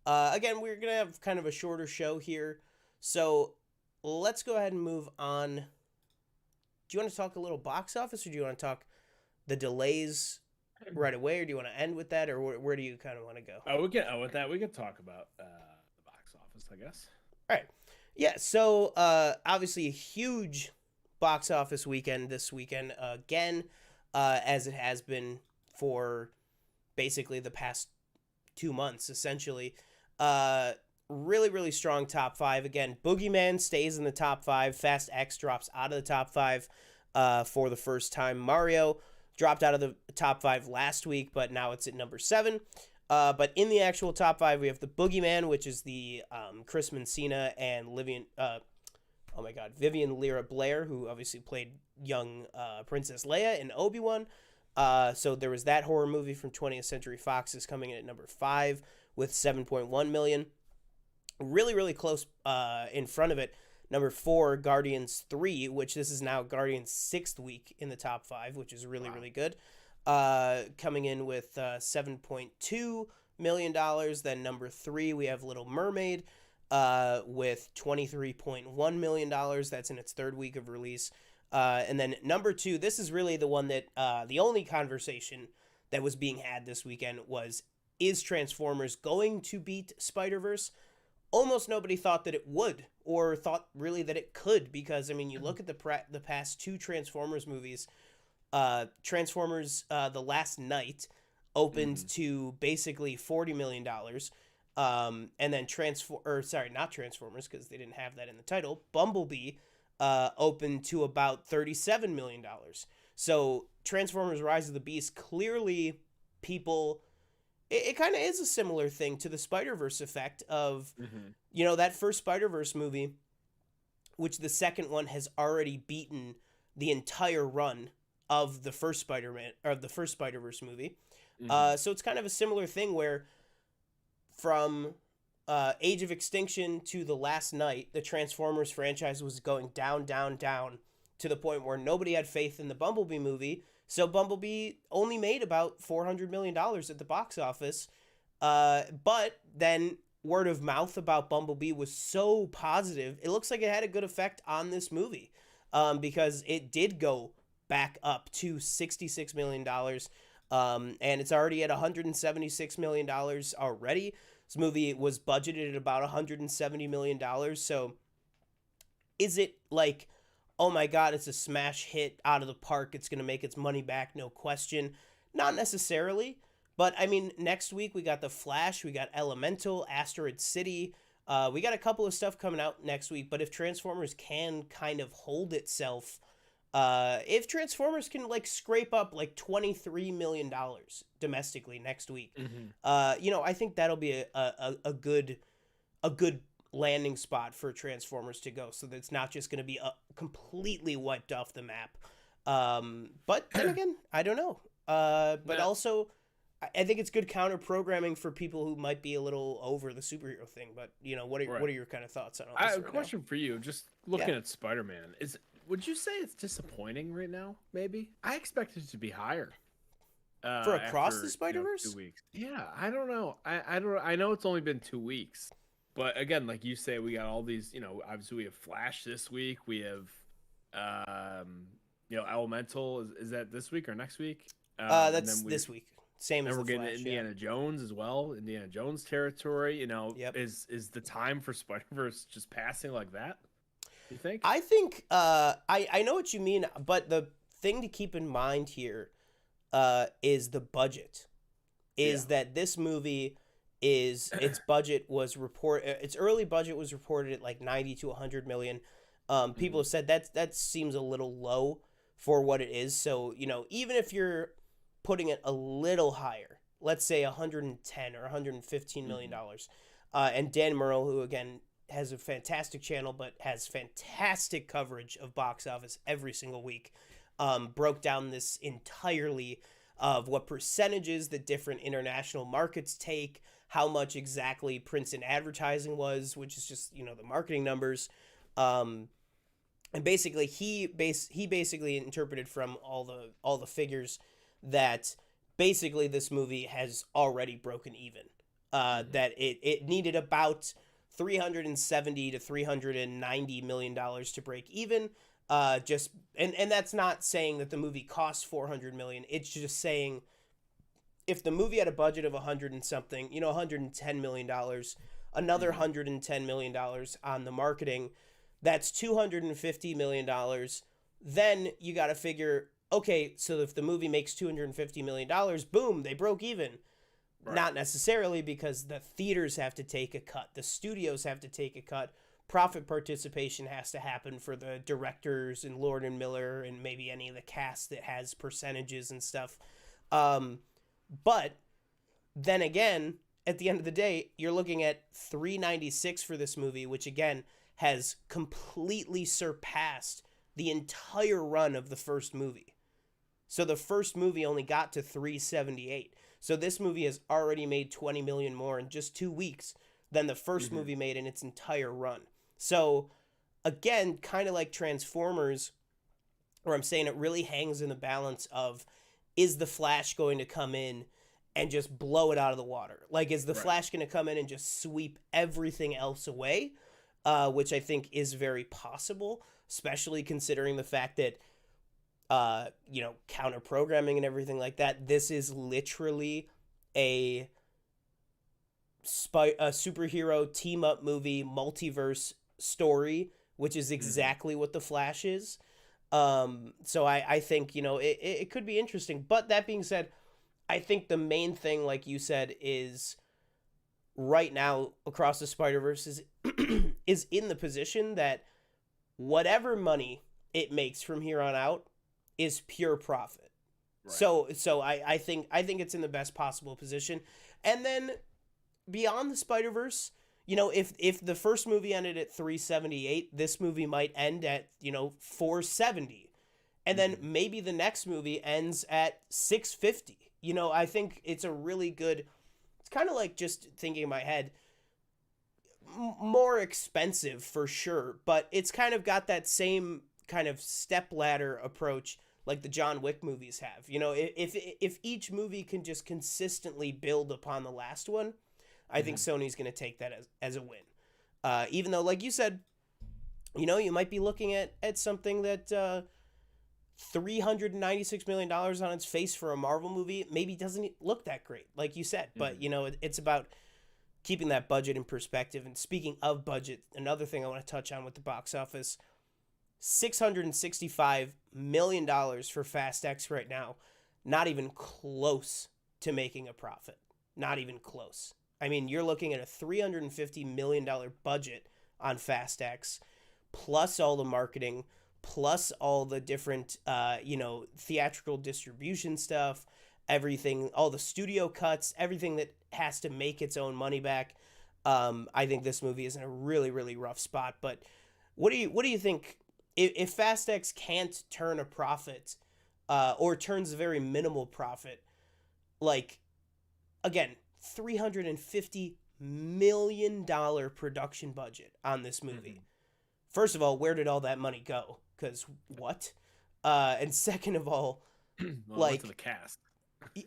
again, we're gonna have kind of a shorter show here, so let's go ahead and move on. Do you want to talk a little box office, or do you want to talk the delays right away, or do you want to end with that, or where do you kind of want to go? Oh, we can. Oh, with that, we could talk about the box office, I guess. All right. Yeah. So obviously a huge box office weekend this weekend again, as it has been for basically the past 2 months, essentially. Really, really strong top five. Again, Boogeyman stays in the top five. Fast X drops out of the top five for the first time. Mario dropped out of the top five last week, but now it's at number 7. But in the actual top five, we have the Boogeyman, which is the Chris Messina and Vivian Lyra Blair, who obviously played young Princess Leia in Obi-Wan. So there was that horror movie from 20th Century Fox is coming in at number 5 with 7.1 million. Really, really close in front of it. Number 4, Guardians 3, which this is now Guardians' 6th week in the top 5, which is really, really good. Coming in with $7.2 million. Then number 3, we have Little Mermaid with $23.1 million. That's in its 3rd week of release. And then number 2, this is really the one that the only conversation that was being had this weekend was, is Transformers going to beat Spider-Verse? Almost nobody thought that it would, or thought really that it could, because, I mean, you look at the past 2 Transformers movies. Transformers The Last Knight opened to basically $40 million. And then not Transformers, because they didn't have that in the title. Bumblebee opened to about $37 million. So Transformers Rise of the Beast, clearly people... It kind of is a similar thing to the Spider-Verse effect of, that first Spider-Verse movie, which the second one has already beaten the entire run of the first Spider-Man, or the first Spider-Verse movie. So it's kind of a similar thing where from Age of Extinction to The Last Knight, the Transformers franchise was going down, down, down to the point where nobody had faith in the Bumblebee movie. So Bumblebee only made about $400 million at the box office. But then word of mouth about Bumblebee was so positive. It looks like it had a good effect on this movie because it did go back up to $66 million. And it's already at $176 million already. This movie was budgeted at about $170 million. So is it like... oh my God, it's a smash hit out of the park, it's going to make its money back, no question? Not necessarily, but I mean, next week we got The Flash, we got Elemental, Asteroid City, we got a couple of stuff coming out next week, but if Transformers can kind of hold itself, if Transformers can like scrape up like $23 million domestically next week, I think that'll be a good landing spot for Transformers to go, so that it's not just going to be completely wiped off the map. But then again, I don't know. But also, I think it's good counter programming for people who might be a little over the superhero thing. But what are your kind of thoughts on all this? I have a question for you. Just looking at Spider-Man, would you say it's disappointing right now? Maybe I expected it to be higher. For Across the Spider-Verse? 2 weeks. Yeah, I don't know. I know it's only been 2 weeks. But again, like you say, we got all these, obviously we have Flash this week. We have, Elemental. Is that this week or next week? That's this week. Same as the Flash. And we're getting Indiana Jones as well. Indiana Jones territory. Is the time for Spider-Verse just passing like that? You think? I think, I know what you mean, but the thing to keep in mind here is the budget. That this movie... its early budget was reported at like 90 to 100 million. People have said that seems a little low for what it is. So, even if you're putting it a little higher, let's say 110 or 115 million dollars, and Dan Murrell, who again has a fantastic channel but has fantastic coverage of box office every single week, broke down this entirely of what percentages the different international markets take, how much exactly prints and advertising was, which is just, the marketing numbers. And basically he basically interpreted from all the figures that basically this movie has already broken even. That it needed about $370 to $390 million to break even. And that's not saying that the movie cost $400 million. It's just saying if the movie had a budget of 100 and something, $110 million, another $110 million on the marketing, that's $250 million. Then you got to figure, okay, so if the movie makes $250 million, boom, they broke even. Right. Not necessarily, because the theaters have to take a cut. The studios have to take a cut. Profit participation has to happen for the directors and Lord and Miller and maybe any of the cast that has percentages and stuff. But then again, at the end of the day, you're looking at $396 for this movie, which again has completely surpassed the entire run of the first movie. So the first movie only got to $378. So this movie has already made $20 million more in just 2 weeks than the first movie made in its entire run. So again, kind of like Transformers, where I'm saying it really hangs in the balance of, is the Flash going to come in and just blow it out of the water? Like, is the Flash going to come in and just sweep everything else away? Which I think is very possible, especially considering the fact that, counter programming and everything like that. This is literally a superhero team up movie, multiverse story, which is exactly what the Flash is. So I think, it could be interesting. But that being said, I think the main thing, like you said, is right now Across the Spider-Verse is in the position that whatever money it makes from here on out is pure profit. Right. So I think it's in the best possible position. And then beyond the Spider-Verse, if the first movie ended at 378, this movie might end at, 470. And then maybe the next movie ends at 650. I think it's a really good, it's kind of like, just thinking in my head, more expensive for sure, but it's kind of got that same kind of stepladder approach like the John Wick movies have. If each movie can just consistently build upon the last one, I think Sony's going to take that as a win. Even though, like you said, you might be looking at something that $396 million on its face for a Marvel movie maybe doesn't look that great, like you said. But, it's about keeping that budget in perspective. And speaking of budget, another thing I want to touch on with the box office, $665 million for Fast X right now. Not even close to making a profit. Not even close. I mean, you're looking at a $350 million budget on Fast X, plus all the marketing, plus all the different, theatrical distribution stuff, everything, all the studio cuts, everything that has to make its own money back. I think this movie is in a really, really rough spot. But what do you think? If Fast X can't turn a profit, or turns a very minimal profit, like, again, $350 million production budget on this movie. First of all, where did all that money go? Because what? And second of all, went to the cast.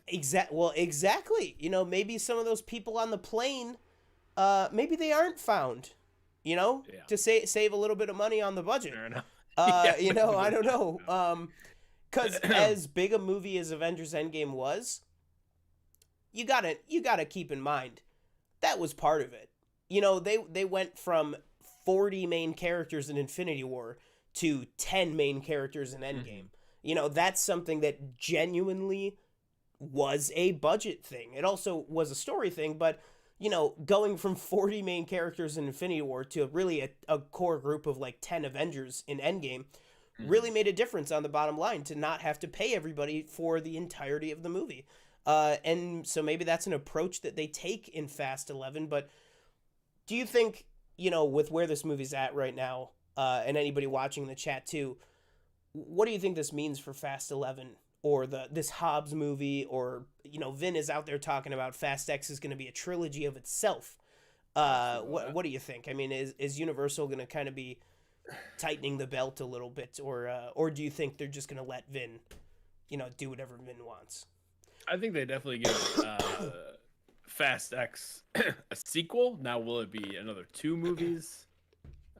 Exactly. Maybe some of those people on the plane, maybe they aren't found. To save a little bit of money on the budget. Fair enough. I don't know. Because as big a movie as Avengers Endgame was, you gotta keep in mind that was part of it. They went from 40 main characters in Infinity War to 10 main characters in Endgame. That's something that genuinely was a budget thing. It also was a story thing, but going from 40 main characters in Infinity War to really a core group of like 10 Avengers in Endgame really made a difference on the bottom line, to not have to pay everybody for the entirety of the movie. And so maybe that's an approach that they take in Fast 11. But do you think, with where this movie's at right now, and anybody watching the chat too, what do you think this means for Fast 11 or this Hobbs movie, or Vin is out there talking about Fast X is going to be a trilogy of itself. What do you think? I mean, is Universal going to kind of be tightening the belt a little bit, or do you think they're just going to let Vin, do whatever Vin wants? I think they definitely give Fast X a sequel. Now, will it be another 2 movies?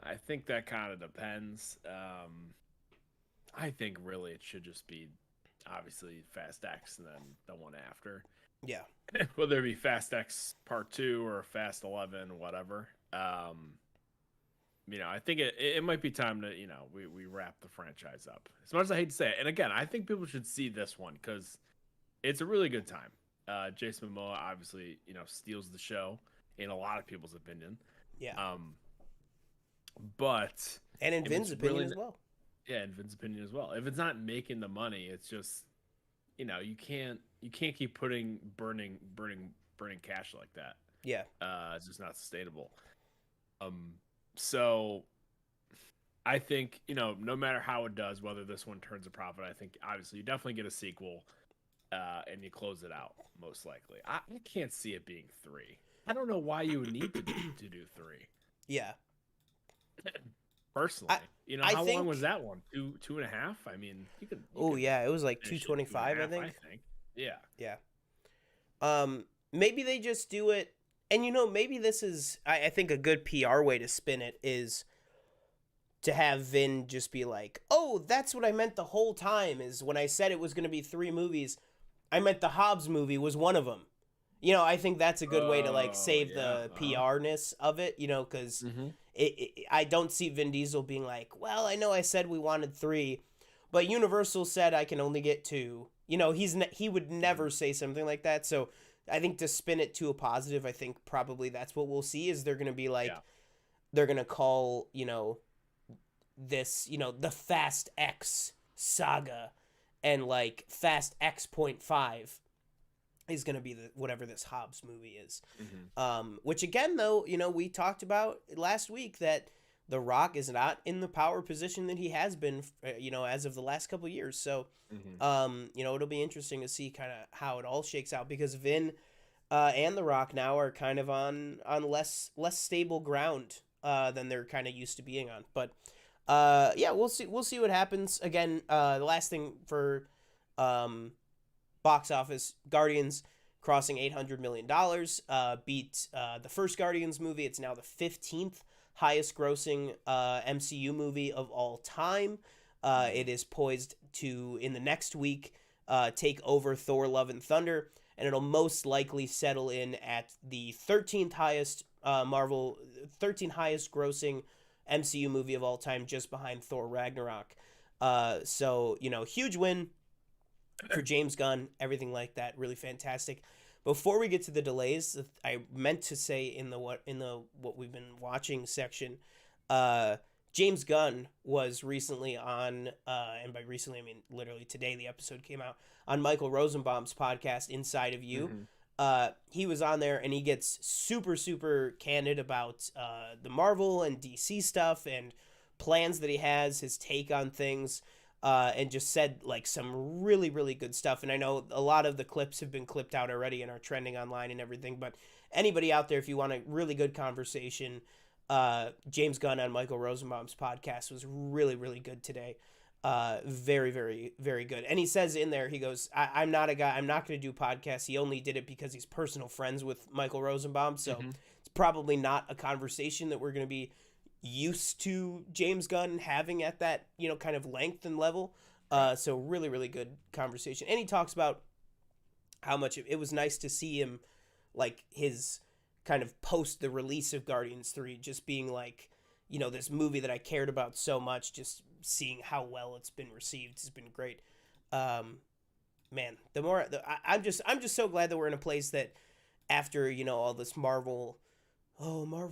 I think that kind of depends. I think really it should just be obviously Fast X and then the one after. Yeah. Whether it be Fast X Part 2 or Fast 11, whatever. I think it might be time to, we wrap the franchise up. As much as I hate to say it. And again, I think people should see this one because it's a really good time. Jason Momoa obviously, steals the show in a lot of people's opinion. Yeah. And in Vin's opinion as well. Yeah, in Vin's opinion as well. If it's not making the money, it's just, you can't keep burning cash like that. Yeah. It's just not sustainable. So I think, no matter how it does, whether this one turns a profit, I think obviously you definitely get a sequel, and you close it out most likely. I can't see it being 3. I don't know why you would need to do 3. Yeah. Personally, how long was that one? 2.5. I mean, you could. Yeah, it was like 2.25. I think. Yeah. Yeah. Maybe they just do it, and maybe this is. I think a good PR way to spin it is to have Vin just be like, "Oh, that's what I meant the whole time. Is when I said it was going to be 3 movies, I meant the Hobbs movie was one of them." I think that's a good way to save the PR-ness of it. Because. I don't see Vin Diesel being like, well, I know I said we wanted 3, but Universal said I can only get 2. He would never say something like that. So I think to spin it to a positive, I think probably that's what we'll see is they're going to be like, they're going to call, this, the Fast X saga, and like Fast X.5 is going to be whatever this Hobbs movie is. Which again, though, we talked about last week that The Rock is not in the power position that he has been, as of the last couple of years. So, it'll be interesting to see kind of how it all shakes out because Vin and The Rock now are kind of on less stable ground than they're kind of used to being on. But we'll see what happens. Again, the last thing for box office, Guardians crossing $800 million, beat the first Guardians movie. It's now the 15th highest grossing MCU movie of all time. It is poised to, in the next week, take over Thor Love and Thunder, and it'll most likely settle in at the 13th highest grossing MCU movie of all time, just behind Thor Ragnarok. So, huge win for James Gunn, everything like that, really fantastic. Before we get to the delays, I meant to say in the what we've been watching section, James Gunn was recently on, and by recently I mean literally today, the episode came out on Michael Rosenbaum's podcast, Inside of You. He was on there and he gets super, super candid about the Marvel and DC stuff and plans that he has, his take on things. And just said like some really, really good stuff. And I know a lot of the clips have been clipped out already and are trending online and everything. But anybody out there, if you want a really good conversation, James Gunn on Michael Rosenbaum's podcast was really, really good today. Very, very, very good. And he says in there, he goes, I'm not a guy, I'm not going to do podcasts. He only did it because he's personal friends with Michael Rosenbaum. So it's probably not a conversation that we're going to be used to James Gunn having at that, kind of length and level. So really, really good conversation. And he talks about how much it was nice to see him, like his kind of post the release of Guardians 3, just being like, this movie that I cared about so much, just seeing how well it's been received has been great. Man, I'm just so glad that we're in a place that after, all this Marvel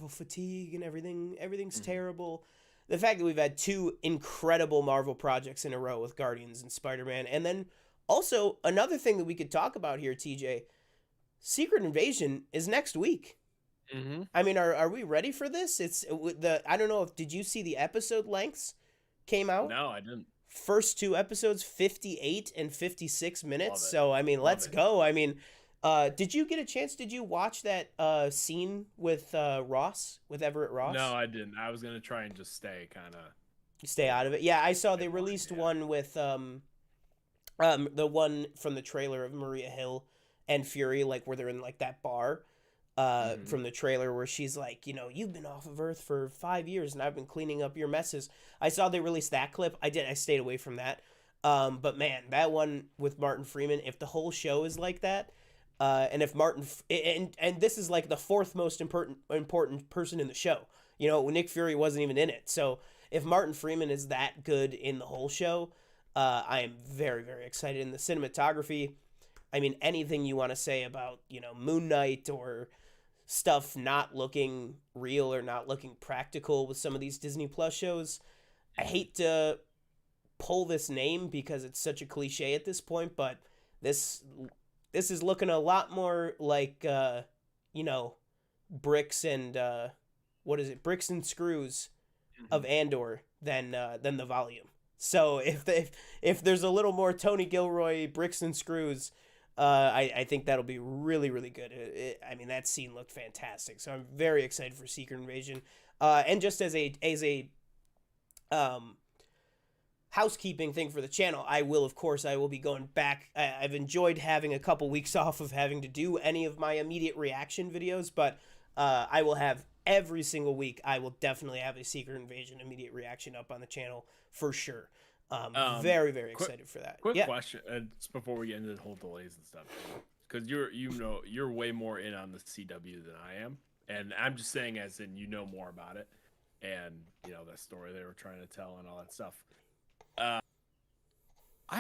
fatigue and everything's terrible. The fact that we've had 2 incredible Marvel projects in a row with Guardians and Spider-Man. And then also another thing that we could talk about here, TJ, Secret Invasion is next week. I mean, are we ready for this? It's I don't know did you see the episode lengths came out? No, I didn't. first two episodes, 58 and 56 minutes. So I mean, Love let's it. go. I mean, did you get a chance? Did you watch that scene with Ross, with Everett No, Ross? I didn't. I was gonna try and just stay kind of Stay out of it. Yeah, I saw they in line. released Yeah. one with the one from the trailer of Maria Hill and Fury, like where they're in like that bar. Mm-hmm. From the trailer where she's like, you've been off of Earth for 5 years and I've been cleaning up your messes. I saw they released that clip. I stayed away from that. But man, that one with Martin Freeman, if the whole show is like that, and if and this is like the fourth most important person in the show. Nick Fury wasn't even in it. So if Martin Freeman is that good in the whole show, I am very, very excited. In the cinematography, I mean, anything you want to say about, Moon Knight or stuff not looking real or not looking practical with some of these Disney Plus shows. I hate to pull this name because it's such a cliche at this point, but this is looking a lot more like bricks and what is it? Bricks and screws of Andor than the volume. So if there's a little more Tony Gilroy bricks and screws, I think that'll be really, really good. I mean, that scene looked fantastic. So I'm very excited for Secret Invasion. And just as a housekeeping thing for the channel, I will be going back. I've enjoyed having a couple weeks off of having to do any of my immediate reaction videos, but I will have every single week. I will definitely have a Secret Invasion immediate reaction up on the channel for sure. Very, very excited for that. Quick question, just before we get into the whole delays and stuff, because you're way more in on the CW than I am, and I'm just saying as in more about it, and that story they were trying to tell and all that stuff. I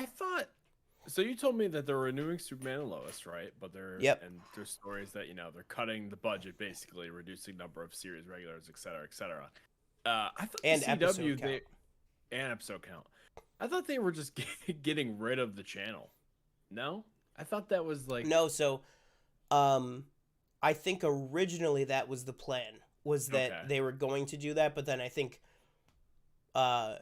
thought so. You told me that they're renewing Superman and Lois, right? But and there's stories that they're cutting the budget, basically reducing number of series regulars, et cetera, et cetera. I thought and the CW episode count. And episode count. I thought they were just getting rid of the channel. No, I thought that was like no. So, I think originally that was the plan, was that they were going to do that, but then I think, I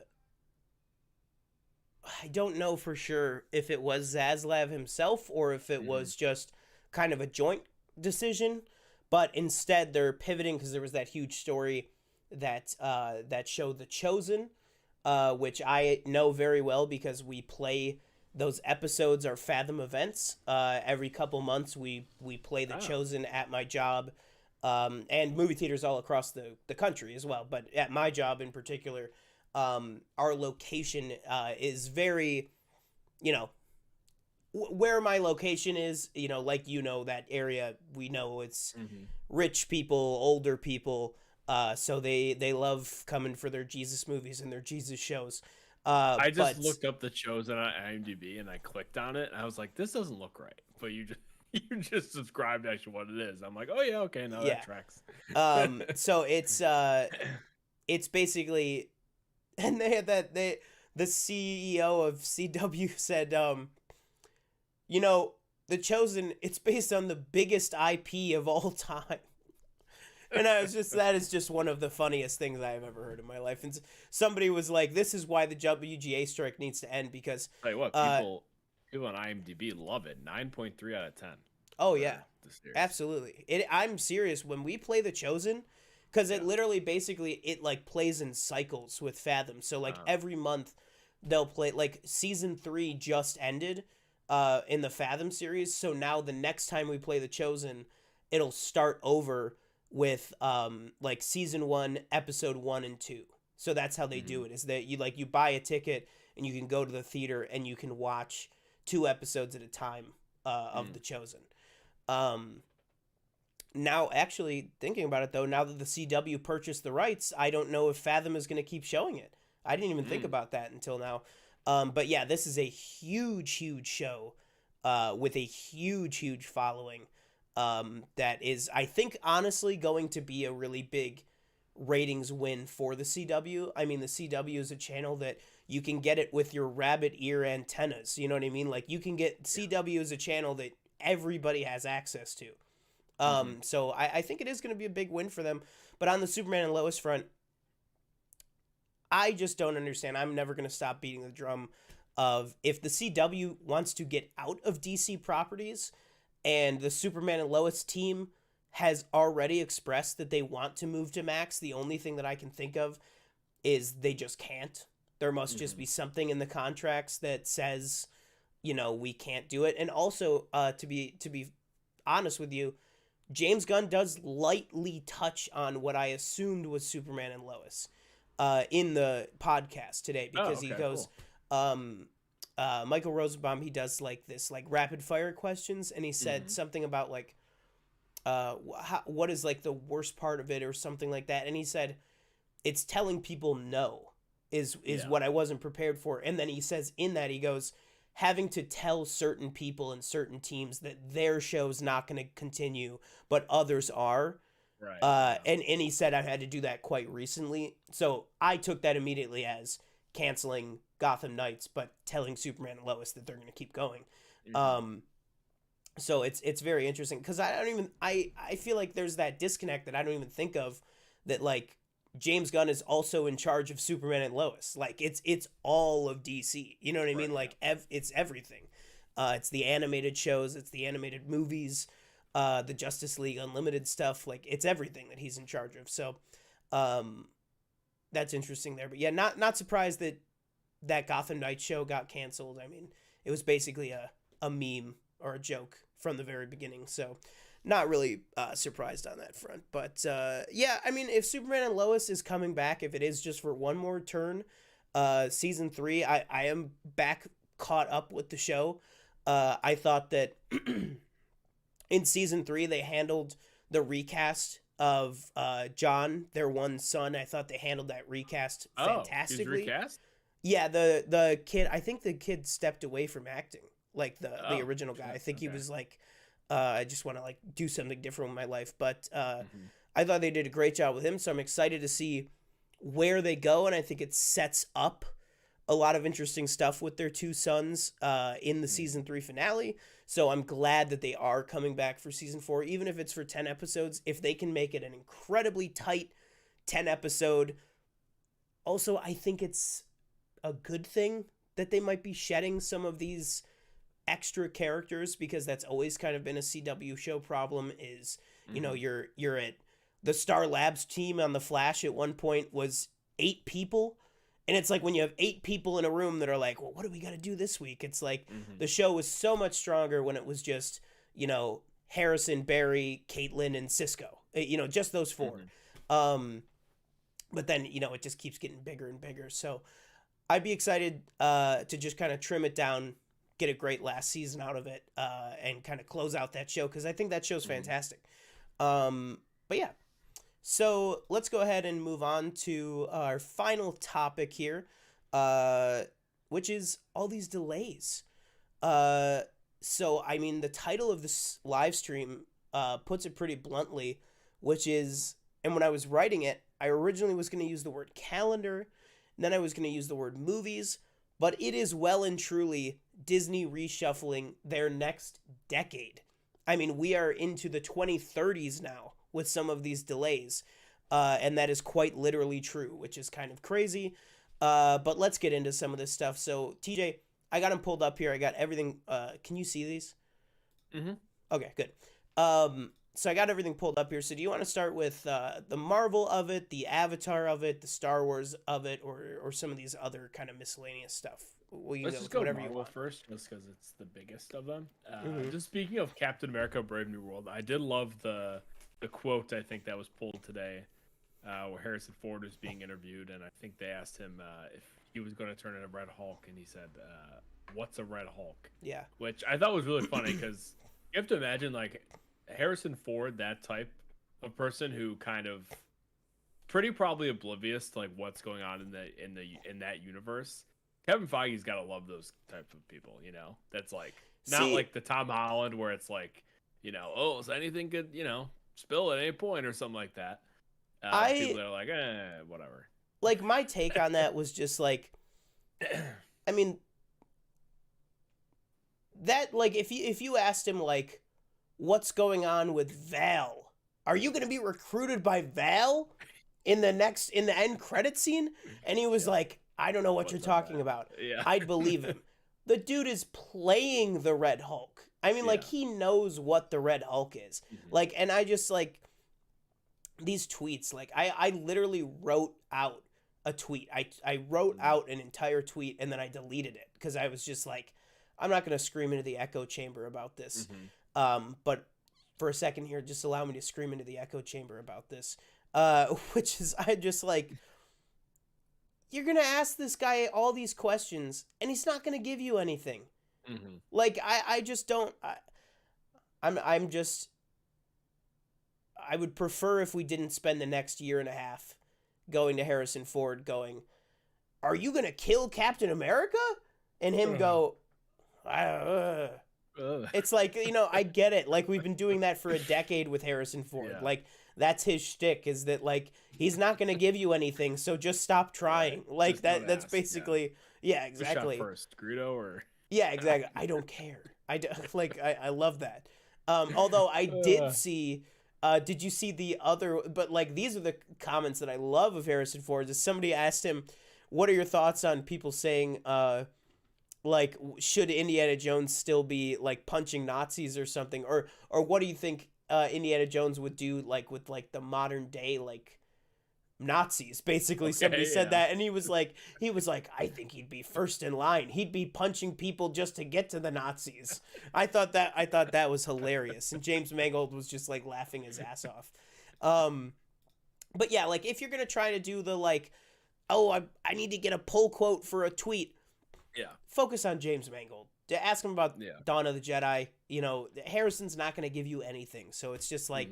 don't know for sure if it was Zaslav himself or if it was just kind of a joint decision, but instead they're pivoting because there was that huge story that showed The Chosen. Which I know very well because we play those episodes, our Fathom events. Every couple months we play The Chosen at my job, and movie theaters all across the country as well. But at my job in particular, our location is very, where my location is, like that area, we know it's rich people, older people. So they love coming for their Jesus movies and their Jesus shows. I just looked up The Chosen on IMDb and I clicked on it and I was like, this doesn't look right. But you just described actually what it is. I'm like, oh yeah, okay, no, that tracks. So it's basically, and the CEO of CW said, The Chosen, it's based on the biggest IP of all time. And that is just one of the funniest things I've ever heard in my life. And somebody was like, this is why the WGA strike needs to end because... Like what, people on IMDb love it. 9.3 out of 10. Oh, yeah. Absolutely. I'm serious. When we play The Chosen, because it literally basically, it like plays in cycles with Fathom. So like every month they'll play, like season 3 just ended in the Fathom series. So now the next time we play The Chosen, it'll start over with like season 1, episode 1 and 2. So that's how they do it, is that you buy a ticket and you can go to the theater and you can watch 2 episodes at a time of The Chosen. Now, actually thinking about it though, now that the CW purchased the rights, I don't know if Fathom is going to keep showing it. I didn't even think about that until now. But yeah, this is a huge show with a huge following. That is, I think, honestly going to be a really big ratings win for the CW. I mean, the CW is a channel that you can get it with your rabbit ear antennas. You know what I mean? Like, you can get CW as a channel that everybody has access to. So I think it is going to be a big win for them. But on the Superman and Lois front, I just don't understand. I'm never going to stop beating the drum of if the CW wants to get out of DC properties and the Superman and Lois team has already expressed that they want to move to Max, the only thing that I can think of is they just can't. There must just be something in the contracts that says, we can't do it. And also, to be honest with you, James Gunn does lightly touch on what I assumed was Superman and Lois in the podcast today, because he goes, cool. Michael Rosenbaum, he does like this like rapid fire questions, and he said something about like what is like the worst part of it or something like that, and he said it's telling people no is what I wasn't prepared for. And then he says in that, he goes, having to tell certain people and certain teams that their show's not going to continue, but others are. Right. And he said I had to do that quite recently. So I took that immediately as canceling Gotham Knights, but telling Superman and Lois that they're going to keep going. So it's very interesting, because I feel like there's that disconnect that I don't even think of, that like James Gunn is also in charge of Superman and Lois. Like it's all of DC. You know what I mean? Like it's everything. It's the animated shows. It's the animated movies. The Justice League Unlimited stuff. Like it's everything that he's in charge of. So, that's interesting there. But yeah, not surprised that Gotham Knights show got canceled. I mean, it was basically a meme or a joke from the very beginning. So, not really surprised on that front. But yeah, I mean, if Superman and Lois is coming back, if it is just for one more turn, season 3, I am back caught up with the show. I thought that in season 3 they handled the recast of John, their one son. I thought they handled that recast fantastically. He's recast? Yeah, the kid. I think the kid stepped away from acting, like the original guy. I think he was like, I just want to like do something different with my life. But I thought they did a great job with him, so I'm excited to see where they go, and I think it sets up a lot of interesting stuff with their two sons in the season 3 finale. So I'm glad that they are coming back for season 4, even if it's for 10 episodes. If they can make it an incredibly tight 10 episode. Also, I think it's a good thing that they might be shedding some of these extra characters, because that's always kind of been a CW show problem is, you know, you're at the Star Labs team on The Flash at one point was 8 people. And it's like when you have 8 people in a room that are like, well, what do we got to do this week? It's like the show was so much stronger when it was just, you know, Harrison, Barry, Caitlin, and Cisco, you know, just those 4. But then, you know, it just keeps getting bigger and bigger. So I'd be excited to just kind of trim it down, get a great last season out of it, and kind of close out that show, because I think that show's fantastic. But yeah. So let's go ahead and move on to our final topic here, which is all these delays. So, I mean, the title of this live stream puts it pretty bluntly, which is, and when I was writing it, I originally was going to use the word calendar, and then I was going to use the word movies, but it is well and truly Disney reshuffling their next decade. I mean, we are into the 2030s now with some of these delays, and that is quite literally true, which is kind of crazy, but let's get into some of this stuff. So, TJ, I got them pulled up here. I got everything. Can you see these? Okay, good. So I got everything pulled up here. So do you want to start with the Marvel of it, the Avatar of it, the Star Wars of it, or some of these other kind of miscellaneous stuff? Let's just go whatever Marvel you want first, just because it's the biggest of them. Just speaking of Captain America: Brave New World, I did love the quote, I think, that was pulled today, where Harrison Ford was being interviewed, and I think they asked him if he was going to turn into Red Hulk, and he said, "What's a Red Hulk?" Yeah, which I thought was really funny, because you have to imagine, like, Harrison Ford, that type of person who kind of pretty probably oblivious to like what's going on in that universe. Kevin Feige's got to love those types of people, you know. That's like not like the Tom Holland where it's like, you know, oh, is anything good, you know, spill at any point or something like that. People that are like, whatever. Like, my take on that was just like, I mean, that, like, if you asked him, like, what's going on with Val? Are you going to be recruited by Val? in the end credit scene, and he was like, I don't know what you're talking about. Yeah. I'd believe him. The dude is playing the Red Hulk. I mean, like, he knows what the Red Hulk is. Like, and I just, like, these tweets, like, I literally wrote out a tweet. I wrote out an entire tweet, and then I deleted it, because I was just like, I'm not going to scream into the echo chamber about this. But for a second here, just allow me to scream into the echo chamber about this. Which is, I just, like, you're going to ask this guy all these questions, and he's not going to give you anything. Like, I just don't, I'm just, I would prefer if we didn't spend the next year and a half going to Harrison Ford going, are you going to kill Captain America? And him go, it's like, you know, I get it. Like, we've been doing that for a decade with Harrison Ford. Yeah. Like, that's his shtick, is that, like, he's not going to give you anything, so just stop trying. Right. Like, that's basically, yeah, exactly. Shot first, Greedo, or... Yeah, exactly. I don't care. I love that. Although I did see... did you see the other... But, like, these are the comments that I love of Harrison Ford. Is somebody asked him, what are your thoughts on people saying, like, should Indiana Jones still be, like, punching Nazis or something? Or what do you think Indiana Jones would do, like, with, like, the modern day, like, Nazis? Basically, somebody said that, and he was like, I think he'd be first in line. He'd be punching people just to get to the Nazis. I thought that was hilarious, and James Mangold was just, like, laughing his ass off. But yeah, like, if you're gonna try to do the, like, oh, I need to get a pull quote for a tweet, focus on James Mangold. To ask him about Dawn of the Jedi. You know, Harrison's not gonna give you anything, so it's just like,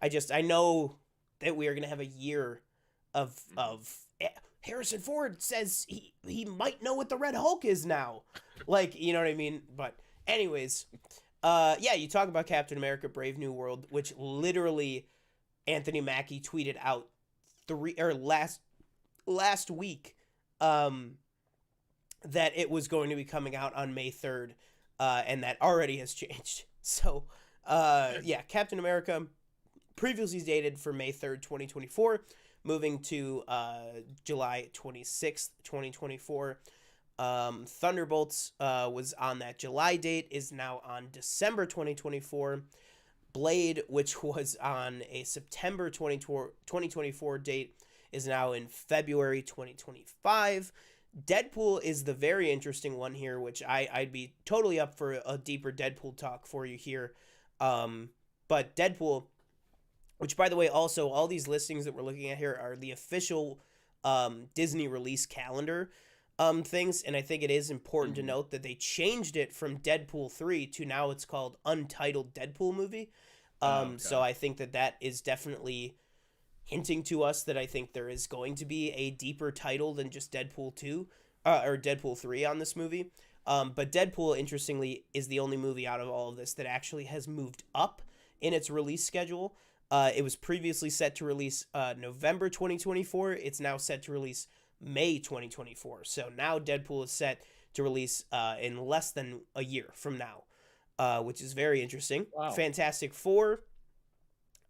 I know that we are gonna have a year of Harrison Ford says he might know what the Red Hulk is now. Like, you know what I mean? But anyways, you talk about Captain America Brave New World, which literally Anthony Mackie tweeted out last week that it was going to be coming out on May 3rd, and that already has changed. So Captain America previously dated for May 3rd, 2024, moving to July 26th, 2024. Thunderbolts was on that July date, is now on December 2024. Blade, which was on a September 2024 date, is now in February 2025. Deadpool is the very interesting one here, which I'd be totally up for a deeper Deadpool talk for you here. But Deadpool, which, by the way, also all these listings that we're looking at here are the official Disney release calendar things, and I think it is important to note that they changed it from Deadpool 3 to now it's called Untitled Deadpool Movie. So I think that is definitely hinting to us that I think there is going to be a deeper title than just Deadpool 2 or Deadpool 3 on this movie. But Deadpool, interestingly, is the only movie out of all of this that actually has moved up in its release schedule. It was previously set to release November 2024. It's now set to release May 2024. So now Deadpool is set to release in less than a year from now, which is very interesting. Wow. Fantastic Four,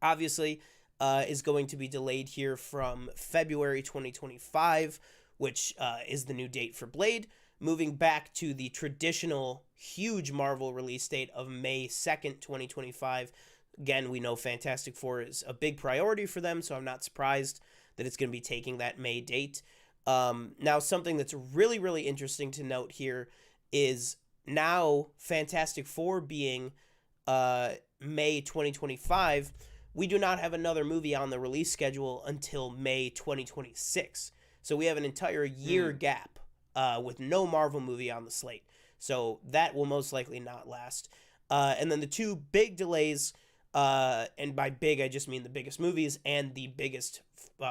obviously, is going to be delayed here from February 2025, which is the new date for Blade, moving back to the traditional huge Marvel release date of May 2nd, 2025. Again, we know Fantastic Four is a big priority for them, so I'm not surprised that it's going to be taking that May date. Now, something that's really, really interesting to note here is now Fantastic Four being May 2025, we do not have another movie on the release schedule until May 2026. So we have an entire year gap with no Marvel movie on the slate. So that will most likely not last. And then the two big delays, and by big I just mean the biggest movies and the biggest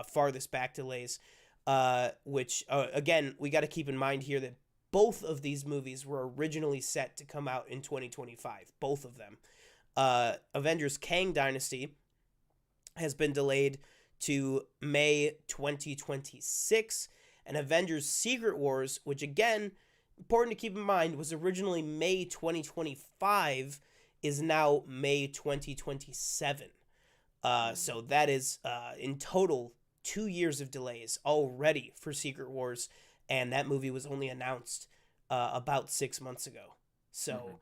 farthest back delays, which again, we got to keep in mind here that both of these movies were originally set to come out in 2025. Both of them. Avengers Kang Dynasty has been delayed to May 2026, and Avengers Secret Wars, which again, important to keep in mind, was originally May 2025, is now May 2027. So that is in total 2 years of delays already for Secret Wars, and that movie was only announced about 6 months ago. So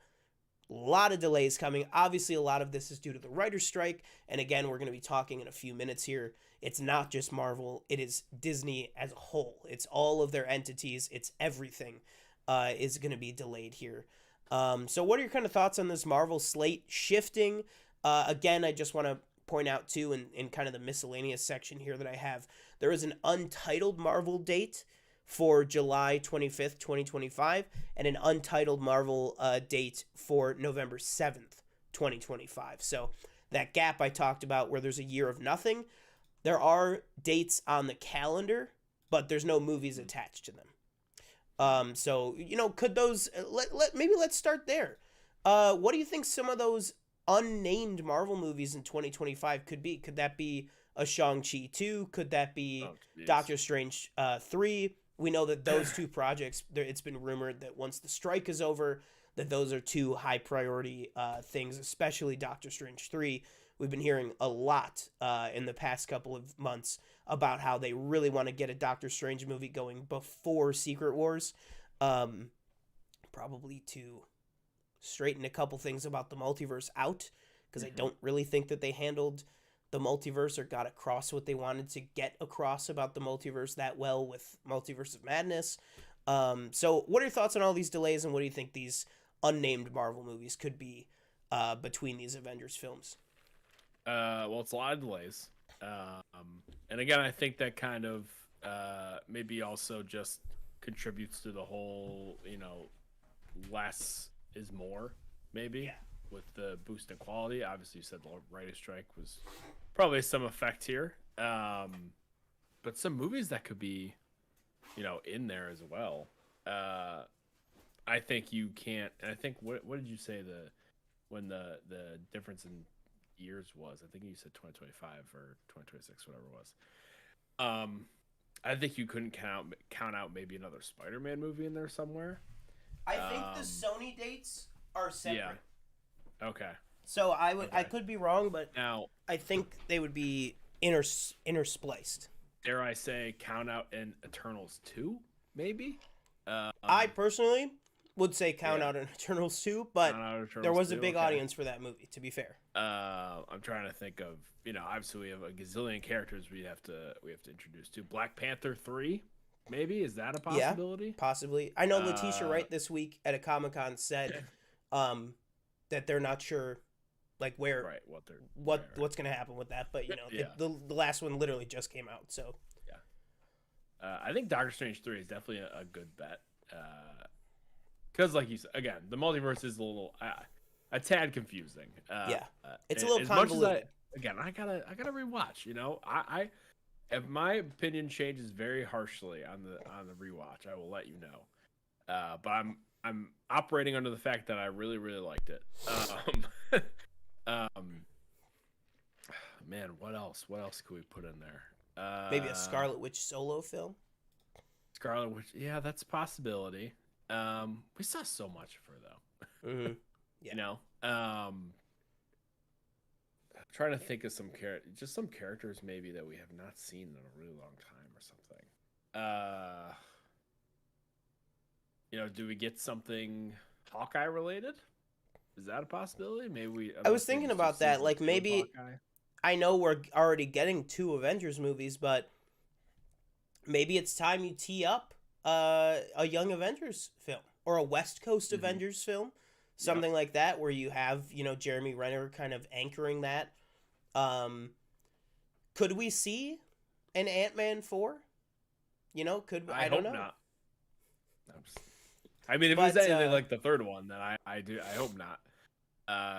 a lot of delays coming. Obviously, a lot of this is due to the writer's strike, and again, we're going to be talking in a few minutes here. It's not just Marvel, it is Disney as a whole. It's all of their entities, it's everything is going to be delayed here. So what are your kind of thoughts on this Marvel slate shifting? Again, I just want to point out too, in kind of the miscellaneous section here that I have, there is an untitled Marvel date for July 25th, 2025, and an untitled Marvel date for November 7th, 2025. So that gap I talked about where there's a year of nothing, there are dates on the calendar, but there's no movies attached to them. So, could those, maybe let's start there. What do you think some of those unnamed Marvel movies in 2025 could be? Could that be a Shang-Chi 2? Could that be Doctor Strange 3? We know that those two projects, it's been rumored that once the strike is over, that those are two high priority things, especially Doctor Strange 3. We've been hearing a lot in the past couple of months about how they really want to get a Doctor Strange movie going before Secret Wars. Probably to straighten a couple things about the multiverse out, because I don't really think that they handled the multiverse or got across what they wanted to get across about the multiverse that well with Multiverse of Madness. So what are your thoughts on all these delays, and what do you think these unnamed Marvel movies could be between these Avengers films? Well, it's a lot of delays. And again, I think that kind of maybe also just contributes to the whole, less is more, maybe, with the boost in quality. Obviously, you said the writer's strike was probably some effect here. But some movies that could be, in there as well. I think you can't. And I think what did you say when the difference in years was? I think you said 2025 or 2026, whatever it was. I think you couldn't count out maybe another Spider-Man movie in there somewhere. I think the Sony dates are separate. Yeah. Okay. So I could be wrong, but now I think they would be interspliced. Dare I say, count out in Eternals 2, maybe? I personally would say count out in Eternals 2, but there was a big audience for that movie, to be fair. I'm trying to think of, obviously we have a gazillion characters we have to introduce to. Black Panther 3, maybe? Is that a possibility? Yeah, possibly. I know Letitia Wright this week at a Comic-Con said that they're not sure where what's going to happen with that, but the last one literally just came out, so I think Doctor Strange 3 is definitely a good bet. Because, like you said, again, the multiverse is a little, a tad confusing. It's a little convoluted. I gotta rewatch. If my opinion changes very harshly on the rewatch, I will let you know. But I'm operating under the fact that I really, really liked it. Man, what else? What else could we put in there? Maybe a Scarlet Witch solo film. Scarlet Witch, yeah, that's a possibility. We saw so much of her though. Yeah. I'm trying to think of some characters maybe that we have not seen in a really long time or something. Do we get something Hawkeye related? Is that a possibility? Maybe I was thinking about that. Maybe I know we're already getting 2 Avengers movies, but maybe it's time you tee up a Young Avengers film or a West Coast Avengers film, something like that, where you have Jeremy Renner kind of anchoring that. Could we see an Ant-Man 4? I don't know. Not. I mean, if it's anything like the third one, then I hope not.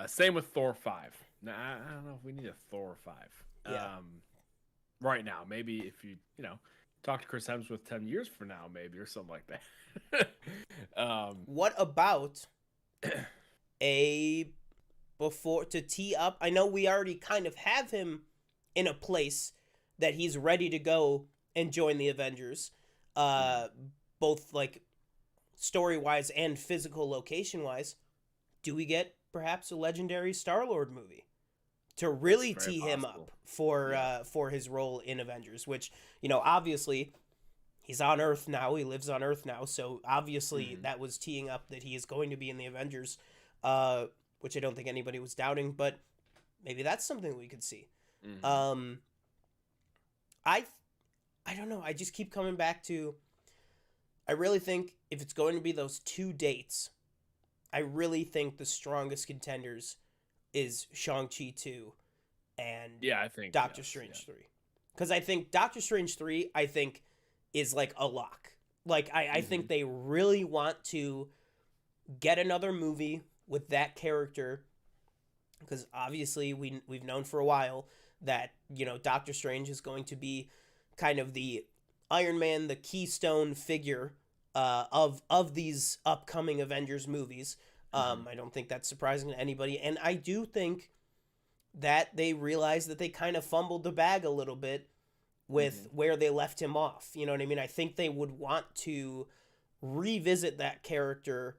Same with Thor 5. Nah, I don't know if we need a Thor 5. Yeah. Right now, maybe if you talk to Chris Hemsworth 10 years from now, maybe, or something like that. What about to tee up? I know we already kind of have him in a place that he's ready to go and join the Avengers, both story-wise and physical location-wise. Do we get perhaps a legendary Star-Lord movie? to really Very tee him possible. up for his role in Avengers, which, obviously he's on Earth now. He lives on Earth now, so obviously that was teeing up that he is going to be in the Avengers, which I don't think anybody was doubting, but maybe that's something we could see. I don't know. I just keep coming back to, I really think if it's going to be those two dates, I really think the strongest contenders is Shang-Chi 2 and I think Doctor Strange 3. Because I think Doctor Strange 3, I think, is like a lock. Like, I think they really want to get another movie with that character. Because obviously we've known for a while that, Doctor Strange is going to be kind of the Iron Man, the keystone figure of these upcoming Avengers movies. I don't think that's surprising to anybody. And I do think that they realized that they kind of fumbled the bag a little bit with where they left him off. You know what I mean? I think they would want to revisit that character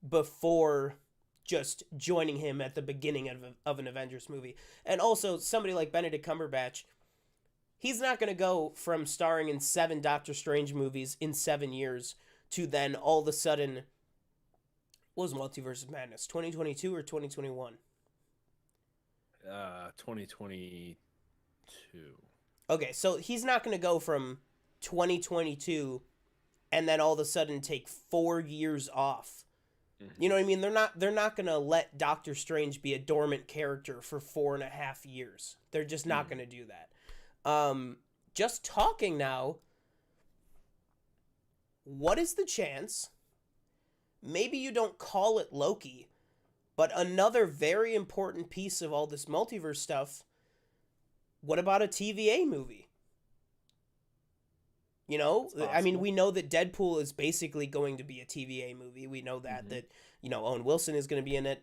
before just joining him at the beginning of an Avengers movie. And also, somebody like Benedict Cumberbatch, he's not going to go from starring in 7 Doctor Strange movies in 7 years to then all of a sudden, what was Multiverse of Madness, 2022 or 2021? 2022. Okay, so he's not going to go from 2022 and then all of a sudden take 4 years off. You know what I mean? They're not going to let Doctor Strange be a dormant character for 4.5 years. They're just not going to do that. Just talking now, what is the chance, maybe you don't call it Loki, but another very important piece of all this multiverse stuff, what about a TVA movie? I mean, we know that Deadpool is basically going to be a TVA movie. We know that, Owen Wilson is going to be in it.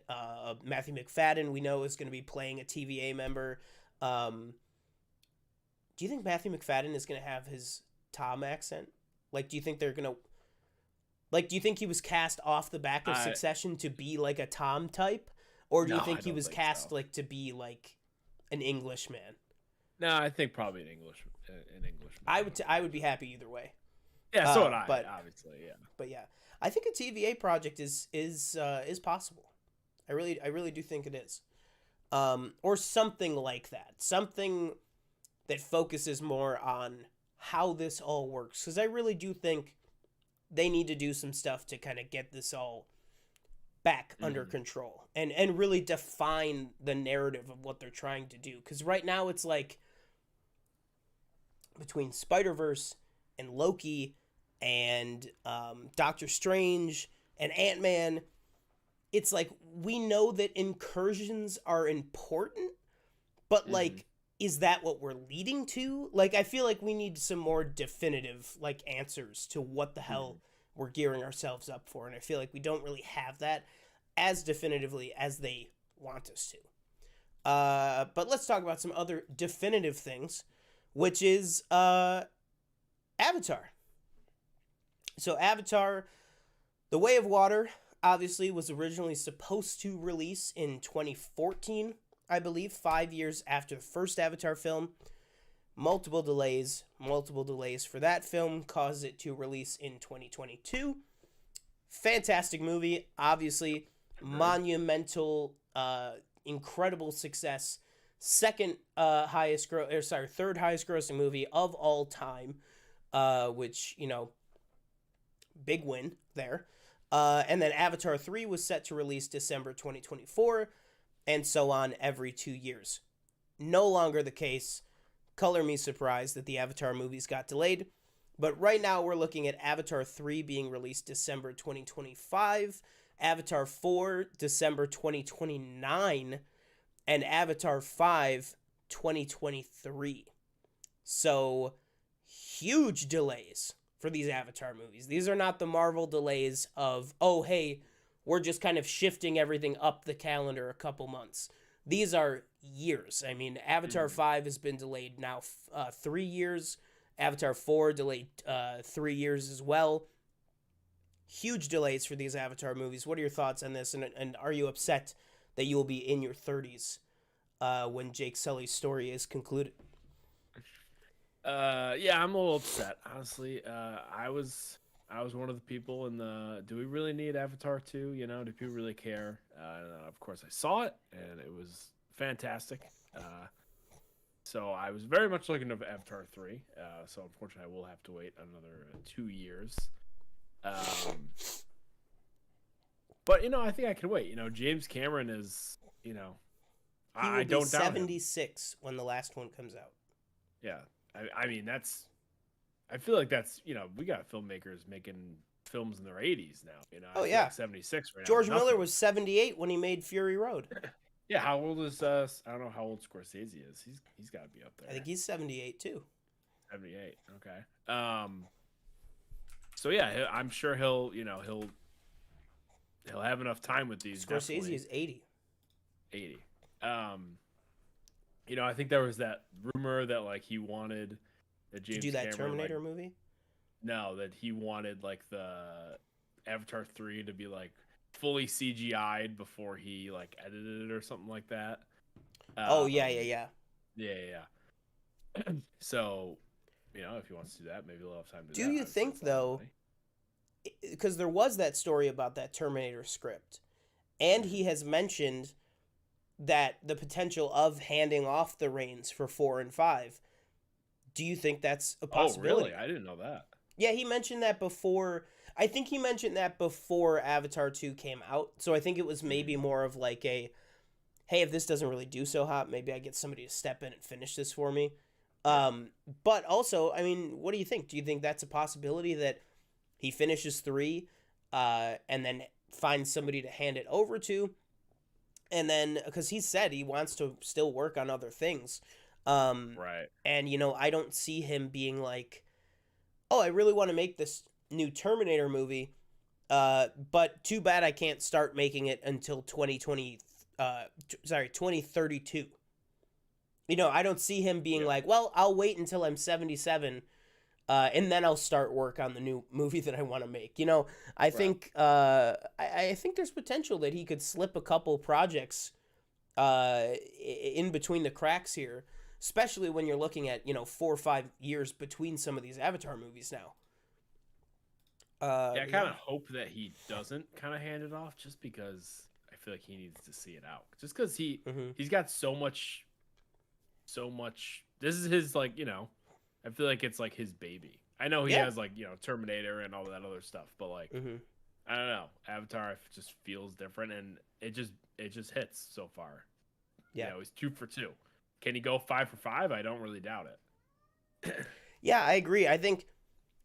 Matthew McFadden, we know, is going to be playing a TVA member. Do you think Matthew McFadden is going to have his Tom accent? Like, do you think they're going to... Like, do you think he was cast off the back of Succession to be, like, a Tom type? Or do you think he was cast, like, to be, like, an Englishman? No, I think probably an Englishman. I would be happy either way. Yeah, so would I, obviously, yeah. But yeah, I think a TVA project is possible. I really do think it is. Or something like that. Something that focuses more on how this all works. Because I really do think they need to do some stuff to kind of get this all back under control. And really define the narrative of what they're trying to do. Because right now it's like, between Spider-Verse and Loki and Doctor Strange and Ant-Man, it's like, we know that incursions are important, but like, is that what we're leading to? Like, I feel like we need some more definitive, like, answers to what the hell we're gearing ourselves up for, and I feel like we don't really have that as definitively as they want us to. But let's talk about some other definitive things, which is Avatar. So Avatar, The Way of Water, obviously was originally supposed to release in 2014, I believe, 5 years after the first Avatar film. Multiple delays for that film caused it to release in 2022. Fantastic movie, obviously, monumental, incredible success. Third highest grossing movie of all time, which, big win there. And then Avatar 3 was set to release December 2024, and so on every 2 years. No longer the case. Color me surprised that the Avatar movies got delayed. But right now we're looking at Avatar 3 being released December 2025, Avatar 4 December 2029, and Avatar 5 2023. So, huge delays for these Avatar movies. These are not the Marvel delays of, oh, hey, we're just kind of shifting everything up the calendar a couple months. These are years. I mean, Avatar 5 has been delayed now 3 years. Avatar 4 delayed 3 years as well. Huge delays for these Avatar movies. What are your thoughts on this? And are you upset that you will be in your 30s when Jake Sully's story is concluded. Yeah, I'm a little upset, honestly. I was one of the people in the. Do we really need Avatar 2? You know, do people really care? And of course, I saw it, and it was fantastic. So I was very much looking to Avatar 3. So unfortunately, I will have to wait another 2 years. But I think I can wait. James Cameron is. He will I don't be doubt him. 76 when the last one comes out. Yeah, I mean that's. I feel like that's we got filmmakers making films in their 80s now. Oh I feel yeah, like 76 right now. George Miller was 78 when he made Fury Road. Yeah, how old is I don't know how old Scorsese is. He's got to be up there. I think he's 78 too. 78. Okay. So yeah, I'm sure he'll have enough time with these. Scorsese definitely. is 80. 80. I think there was that rumor that like he wanted that James to do that Cameron, Terminator movie. No, that he wanted like the Avatar 3 to be like fully CGI'd before he like edited it or something like that. Yeah. So, if he wants to do that, maybe he'll have time to do that. Do you think though, because there was that story about that Terminator script, and he has mentioned that the potential of handing off the reins for 4 and 5. Do you think that's a possibility? Oh, really? I didn't know that. Yeah, he mentioned that before. I think he mentioned that before Avatar 2 came out. So I think it was maybe more of like hey, if this doesn't really do so hot, maybe I get somebody to step in and finish this for me. But also, I mean, what do you think? Do you think that's a possibility that he finishes 3 and then finds somebody to hand it over to? And then, because he said he wants to still work on other things. Right. And, I don't see him being like, oh, I really want to make this new Terminator movie, but too bad I can't start making it until 2032. I don't see him being like, well, I'll wait until I'm 77, and then I'll start work on the new movie that I want to make. I think I think there's potential that he could slip a couple projects in between the cracks here, especially when you're looking at 4 or 5 years between some of these Avatar movies now. I kind of hope that he doesn't kind of hand it off, just because I feel like he needs to see it out. Just because he's got so much. This is his I feel like it's like his baby. I know he has Terminator and all that other stuff, but I don't know. Avatar just feels different, and it just hits so far. Yeah, he's 2 for 2. Can he go 5 for 5? I don't really doubt it. Yeah, I agree. I think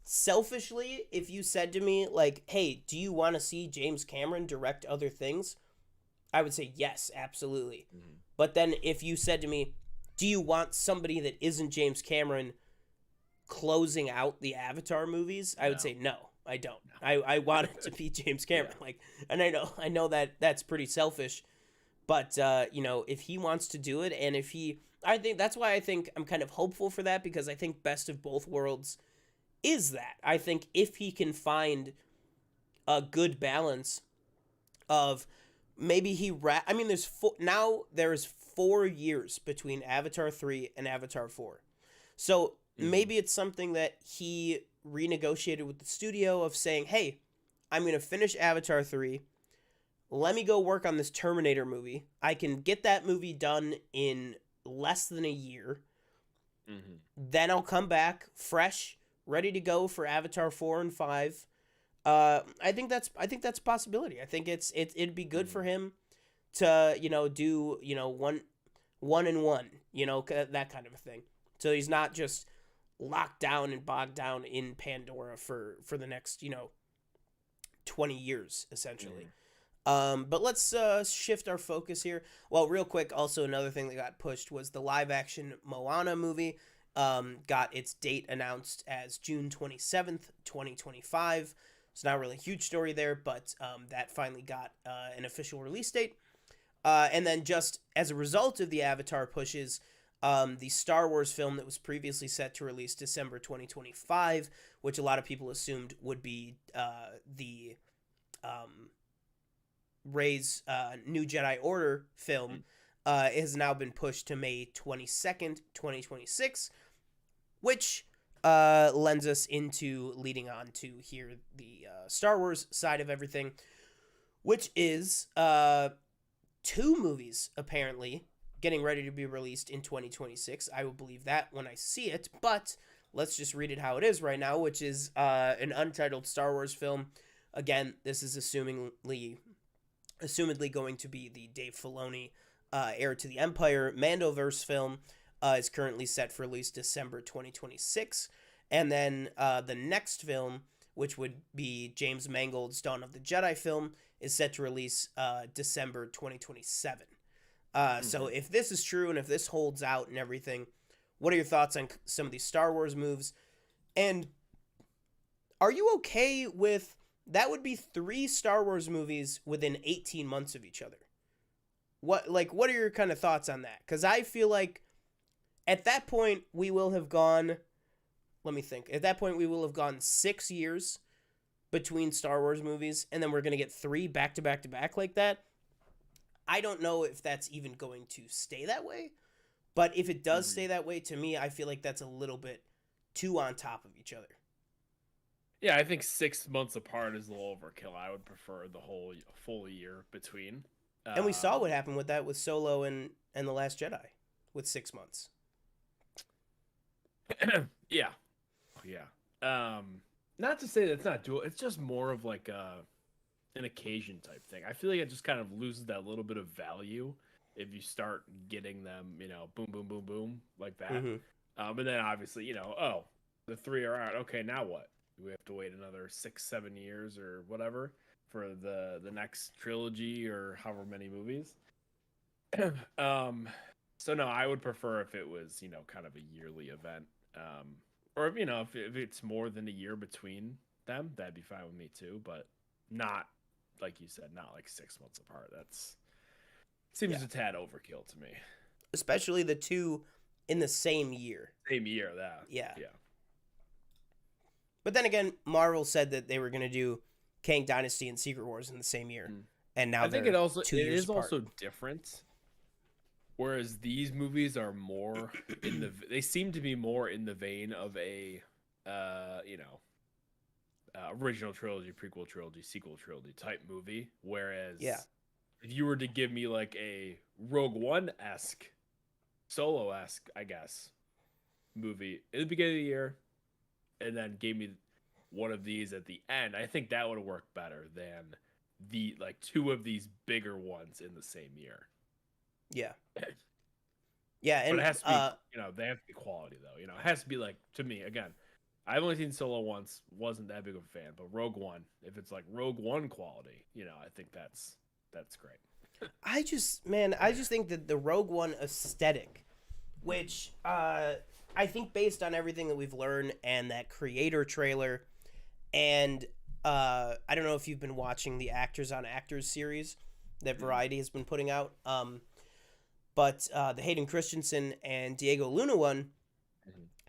selfishly, if you said to me like, "Hey, do you want to see James Cameron direct other things?" I would say yes, absolutely. Mm-hmm. But then if you said to me, "Do you want somebody that isn't James Cameron closing out the Avatar movies?" I would say no, I don't. No. I want it to be James Cameron. And I know that that's pretty selfish, but if he wants to do it, and I think that's why I think I'm kind of hopeful for that, because I think Best of Both Worlds is that. I think if he can find a good balance of maybe there's 4 years between Avatar 3 and Avatar 4. So maybe it's something that he renegotiated with the studio of saying, hey, I'm going to finish Avatar 3. Let me go work on this Terminator movie. I can get that movie done in less than a year. Mm-hmm. Then I'll come back fresh, ready to go for Avatar 4 and 5. I think that's a possibility. I think it'd be good for him to, do, 1 and 1, that kind of a thing. So he's not just locked down and bogged down in Pandora for the next, 20 years, essentially. But let's shift our focus here. Well, real quick, also another thing that got pushed was the live-action Moana movie. Got its date announced as June 27th, 2025. It's not really a huge story there, but that finally got an official release date. And then just as a result of the Avatar pushes, the Star Wars film that was previously set to release December 2025, which a lot of people assumed would be the Rey's New Jedi Order film, it has now been pushed to May 22nd, 2026, which lends us into leading on to here the Star Wars side of everything, which is 2 movies apparently getting ready to be released in 2026. I will believe that when I see it, but let's just read it how it is right now, which is an untitled Star Wars film. Again, this is assumedly going to be the Dave Filoni Heir to the Empire Mandoverse film. Is currently set for release December 2026. And then the next film, which would be James Mangold's Dawn of the Jedi film, is set to release December 2027. So if this is true and if this holds out and everything, what are your thoughts on some of these Star Wars moves? And are you okay with, that would be 3 Star Wars movies within 18 months of each other? What are your kind of thoughts on that? Because I feel like at that point we will have gone, let me think, at that point we will have gone 6 years between Star Wars movies, and then we're going to get 3 back to back to back like that. I don't know if that's even going to stay that way, but if it does stay that way, to me, I feel like that's a little bit too on top of each other. Yeah, I think 6 months apart is a little overkill. I would prefer the whole full year between. And we saw what happened with that with Solo and The Last Jedi with 6 months. Yeah. Not to say that's not doable. It's just more of like an occasion type thing. I feel like it just kind of loses that little bit of value if you start getting them, boom, boom, boom, boom, like that. And then obviously, the 3 are out. Okay, now what? We have to wait another 6-7 years or whatever for the next trilogy or however many movies. So no, I would prefer if it was, kind of a yearly event. Or if it's more than a year between them, that'd be fine with me too. But not, like you said, not like 6 months apart. That's seems a tad overkill to me. Especially the 2 in the same year. Same year, that. Yeah. But then again, Marvel said that they were going to do Kang Dynasty and Secret Wars in the same year, and now I think it is also different. Whereas these movies are more they seem to be more in the vein of a, original trilogy, prequel trilogy, sequel trilogy type movie. Whereas, if you were to give me like a Rogue One-esque, Solo-esque, I guess, movie at the beginning of the year, and then gave me one of these at the end, I think that would work better than the 2 of these bigger ones in the same year. Yeah. Yeah, and but it has to be, they have to be quality though. It has to be to me again. I've only seen Solo once, wasn't that big of a fan, but Rogue One, if it's like Rogue One quality, I think that's great. I just think that the Rogue One aesthetic, which I think based on everything that we've learned and that creator trailer, and I don't know if you've been watching the Actors on Actors series that Variety has been putting out, but the Hayden Christensen and Diego Luna one,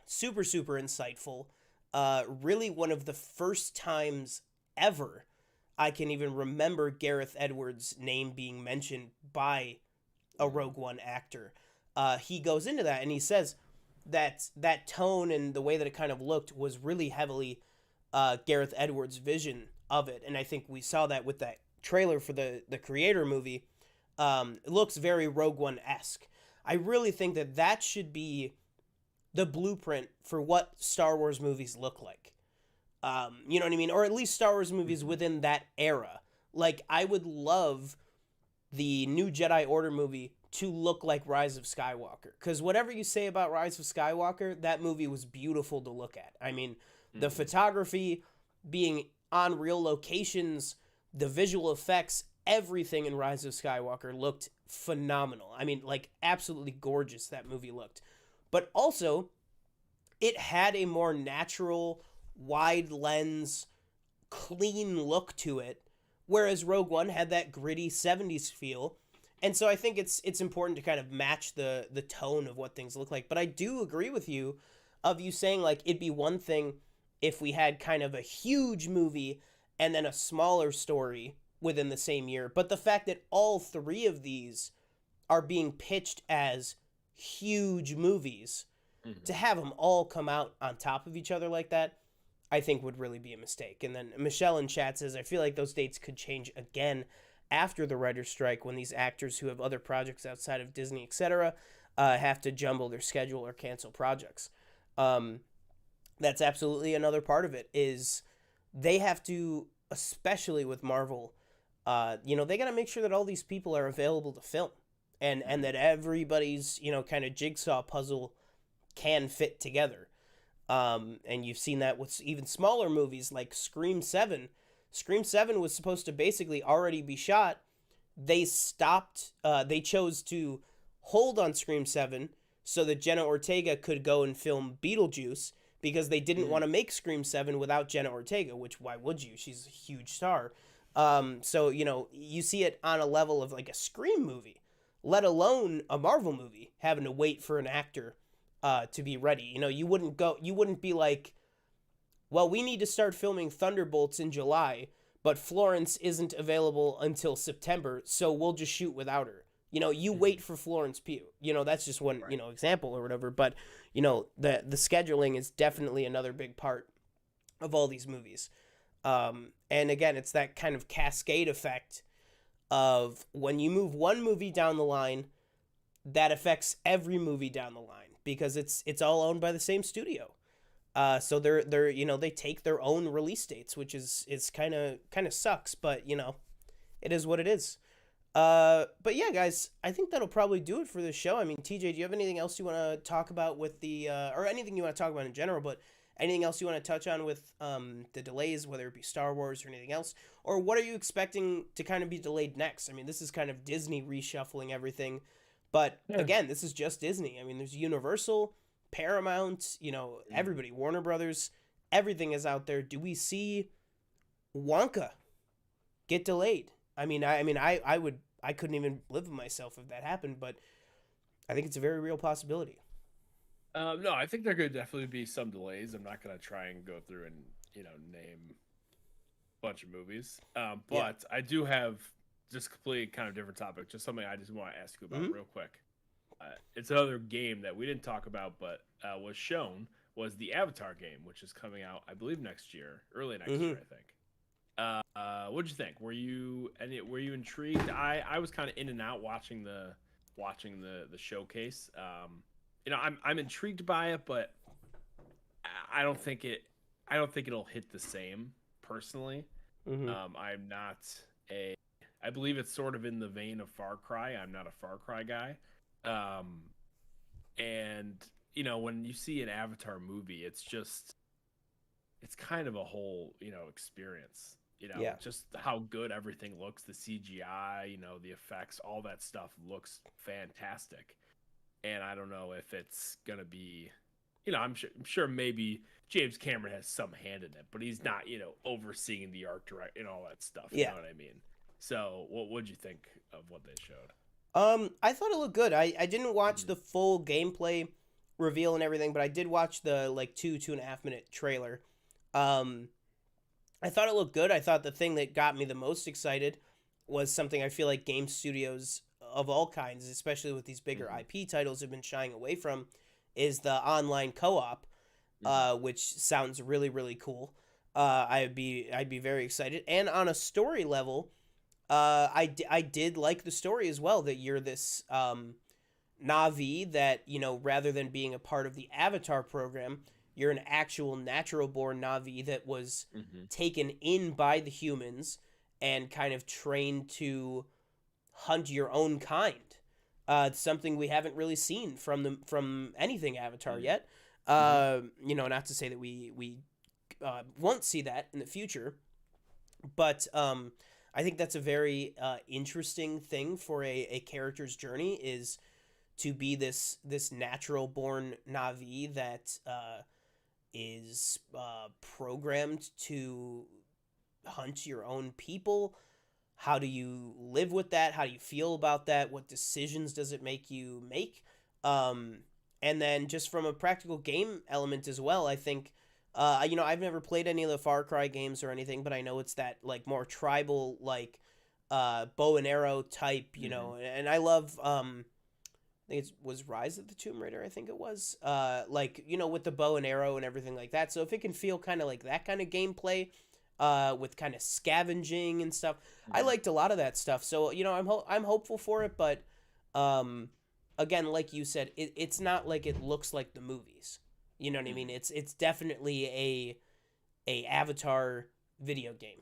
super, super insightful. Really one of the first times ever I can even remember Gareth Edwards' name being mentioned by a Rogue One actor. He goes into that and he says that tone and the way that it kind of looked was really heavily Gareth Edwards' vision of it. And I think we saw that with that trailer for the Creator movie. It looks very Rogue One-esque. I really think that should be the blueprint for what Star Wars movies look like. You know what I mean? Or at least Star Wars movies within that era. Like, I would love the new Jedi Order movie to look like Rise of Skywalker. Because whatever you say about Rise of Skywalker, that movie was beautiful to look at. I mean, the photography, being on real locations, the visual effects, everything in Rise of Skywalker looked phenomenal. I mean, absolutely gorgeous that movie looked. But also, it had a more natural, wide lens, clean look to it, whereas Rogue One had that gritty 70s feel. And so I think it's important to kind of match the tone of what things look like. But I do agree with you of you saying, it'd be one thing if we had kind of a huge movie and then a smaller story within the same year. But the fact that all 3 of these are being pitched as huge movies, Mm-hmm. to have them all come out on top of each other like that, I think would really be a mistake. And then Michelle in chat says, I feel like those dates could change again after the writer's strike when these actors who have other projects outside of Disney, etc., have to jumble their schedule or cancel projects. That's absolutely another part of it, is they have to, especially with Marvel, they got to make sure that all these people are available to film, and that everybody's, kind of jigsaw puzzle can fit together. And you've seen that with even smaller movies like Scream 7. Scream 7 was supposed to basically already be shot. They chose to hold on Scream 7 so that Jenna Ortega could go and film Beetlejuice, because they didn't want to make Scream 7 without Jenna Ortega, which why would you? She's a huge star. So, you see it on a level of like a Scream movie, let alone a Marvel movie, having to wait for an actor to be ready. You wouldn't be like, well, we need to start filming Thunderbolts in July, but Florence isn't available until September, so we'll just shoot without her. You wait for Florence Pugh. That's just one, example or whatever. But, the scheduling is definitely another big part of all these movies. And again, it's that kind of cascade effect of when you move one movie down the line, that affects every movie down the line, because it's all owned by the same studio. So they're they take their own release dates, which is kind of sucks, but it is what it is. But yeah, guys, I think that'll probably do it for this show. I mean, TJ, do you have anything else you want to talk about with the or anything you want to talk about in general, but anything else you want to touch on with the delays, whether it be Star Wars or anything else? Or what are you expecting to kind of be delayed next? I mean, this is kind of Disney reshuffling everything. But again, this is just Disney. I mean, there's Universal, Paramount, everybody, Warner Brothers, everything is out there. Do we see Wonka get delayed? I couldn't even live with myself if that happened, but I think it's a very real possibility. No, I think there could definitely be some delays. I'm not gonna try and go through and name a bunch of movies, but I do have just completely kind of different topic, just something I just want to ask you about real quick. It's another game that we didn't talk about, but was shown, was the Avatar game, which is coming out, I believe, next year, early next year, I think. What'd you think? Were you intrigued? I was kind of in and out watching the showcase. I'm intrigued by it, but I don't think it'll hit the same personally. I'm not I believe it's sort of in the vein of Far Cry. I'm not a Far Cry guy. And when you see an Avatar movie, it's kind of a whole, experience, just how good everything looks, the CGI, the effects, all that stuff looks fantastic. And I don't know if it's going to be, I'm sure maybe James Cameron has some hand in it, but he's not, overseeing the art direct and all that stuff. You know what I mean? So what'd you think of what they showed? I thought it looked good. I didn't watch the full gameplay reveal and everything, but I did watch the 2.5 minute trailer. I thought it looked good. I thought the thing that got me the most excited was something I feel like game studios of all kinds, especially with these bigger IP titles, have been shying away from, is the online co-op, which sounds really, really cool. I'd be very excited. And on a story level, I did like the story as well, that you're this Na'vi that, rather than being a part of the Avatar program, you're an actual natural-born Na'vi that was taken in by the humans and kind of trained to hunt your own kind. It's something we haven't really seen from anything Avatar yet. Not to say that we won't see that in the future, but I think that's a very interesting thing for a character's journey, is to be this natural born Na'vi that is programmed to hunt your own people. How do you live with that? How do you feel about that? What decisions does it make you make? And then just from a practical game element as well, I think, I've never played any of the Far Cry games or anything, but I know it's that more tribal, bow and arrow type, you know, and I love I think it was Rise of the Tomb Raider, I think it was. Like, you know, with the bow and arrow and everything like that. So if it can feel kind of like that kind of gameplay, with kind of scavenging and stuff, I liked a lot of that stuff. So, you know, I'm hopeful for it, but again, like you said, it's not like it looks like the movies. You know what I mean? It's definitely a Avatar video game.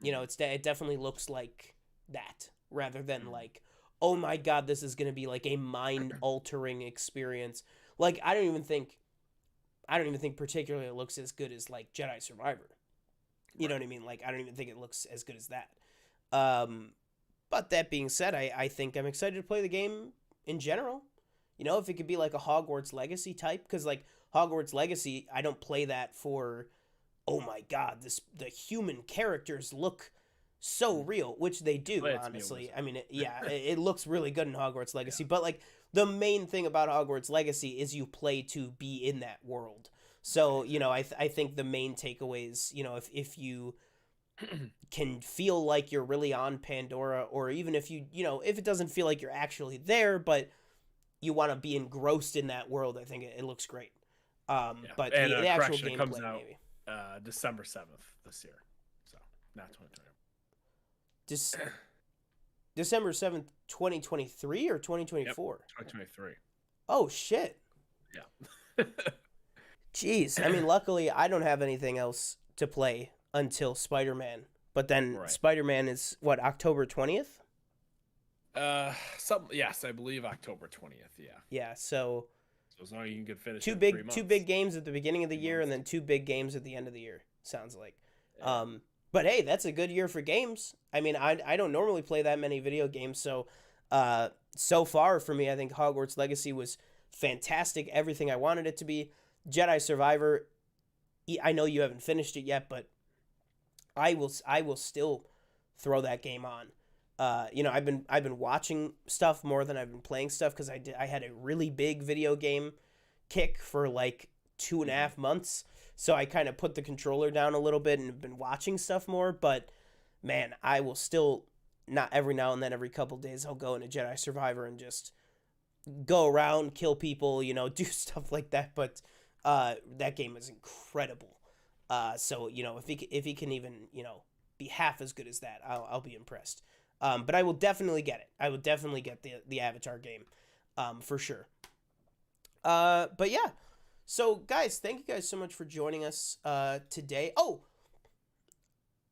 You know, it definitely looks like that rather than like, oh my god, this is going to be like a mind-altering experience. Like, I don't even think particularly it looks as good as like Jedi Survivor. You know what I mean? Like, I don't even think it looks as good as that. But that being said, I think I'm excited to play the game in general. You know, if it could be like a Hogwarts Legacy type, because like Hogwarts Legacy, I don't play that for, oh my god, the human characters look so real, which they do, honestly. I mean, it looks really good in Hogwarts Legacy, but like the main thing about Hogwarts Legacy is you play to be in that world. So, you know, I think the main takeaways, you know, if you can feel like you're really on Pandora, or even if you know, if it doesn't feel like you're actually there, but you want to be engrossed in that world, I think it looks great. But the actual gameplay, comes out, maybe December 7th this year, so not 2020. December 7th, 2023 or 2024? Yep, 2023. Oh, shit. Yeah. Jeez. I mean, luckily, I don't have anything else to play until Spider-Man. But then Spider-Man is, what, October 20th? Yes, I believe October 20th, yeah. Yeah, so as long as you can finish two big games at the beginning of the year and then 2 big games at the end of the year, sounds like. Yeah. But hey, that's a good year for games. I mean, I don't normally play that many video games, so so far for me, I think Hogwarts Legacy was fantastic, everything I wanted it to be. Jedi Survivor, I know you haven't finished it yet, but I will still throw that game on. You know, I've been watching stuff more than I've been playing stuff because I had a really big video game kick for like 2.5 months. So I kind of put the controller down a little bit and have been watching stuff more. But, man, I will still, not every now and then, every couple days, I'll go into Jedi Survivor and just go around, kill people, you know, do stuff like that. But that game is incredible. So, you know, if he can even, you know, be half as good as that, I'll be impressed. But I will definitely get it. I will definitely get the Avatar game, for sure. But yeah. So, guys, thank you guys so much for joining us today. Oh,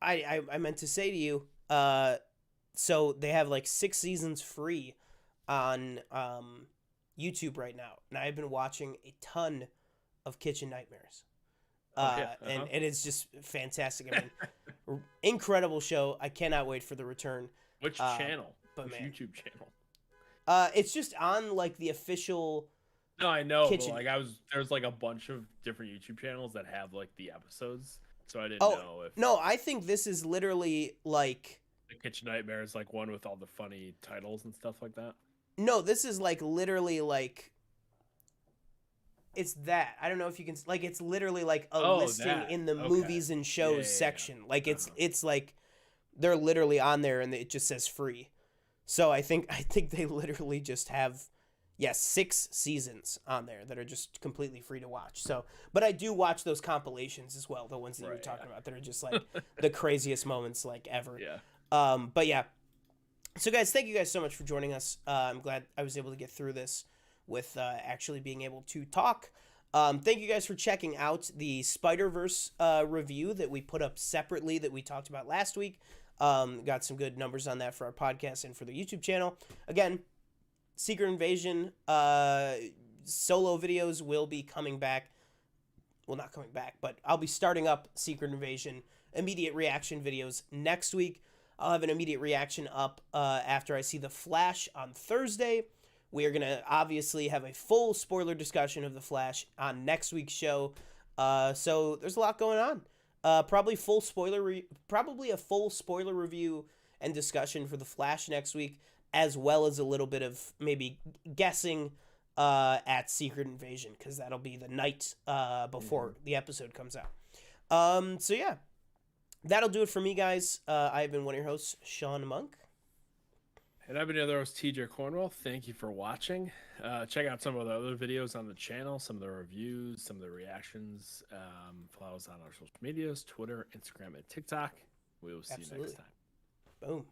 I meant to say to you, so they have like 6 seasons free on YouTube right now. And I've been watching a ton of Kitchen Nightmares. And it's just fantastic. I mean, incredible show. I cannot wait for the return. Which channel? Which YouTube channel? It's just on like the official... No, I know, but like there's like a bunch of different YouTube channels that have like the episodes, so I didn't know if. No, I think this is literally like the Kitchen Nightmares, like one with all the funny titles and stuff like that. No, this is like literally like it's that. I don't know if you can like it's literally like a listing in the movies and shows section. Like it's like they're literally on there and it just says free. So I think they literally just have 6 seasons on there that are just completely free to watch. So, but I do watch those compilations as well, the ones that you were talking about that are just like the craziest moments like ever. Yeah. But yeah. So guys, thank you guys so much for joining us. I'm glad I was able to get through this with actually being able to talk. Thank you guys for checking out the Spider-Verse review that we put up separately that we talked about last week. Got some good numbers on that for our podcast and for the YouTube channel. Again, Secret Invasion solo videos will be coming back. Well, not coming back, but I'll be starting up Secret Invasion immediate reaction videos next week. I'll have an immediate reaction up after I see The Flash on Thursday. We are going to obviously have a full spoiler discussion of The Flash on next week's show. So there's a lot going on. Probably a full spoiler review and discussion for The Flash next week, as well as a little bit of maybe guessing at Secret Invasion, because that'll be the night before the episode comes out. So yeah, that'll do it for me, guys. I've been one of your hosts, Sean Monk. And I've been your other host, TJ Cornwell. Thank you for watching. Check out some of the other videos on the channel, some of the reviews, some of the reactions. Follow us on our social medias, Twitter, Instagram, and TikTok. We will see you next time. Boom.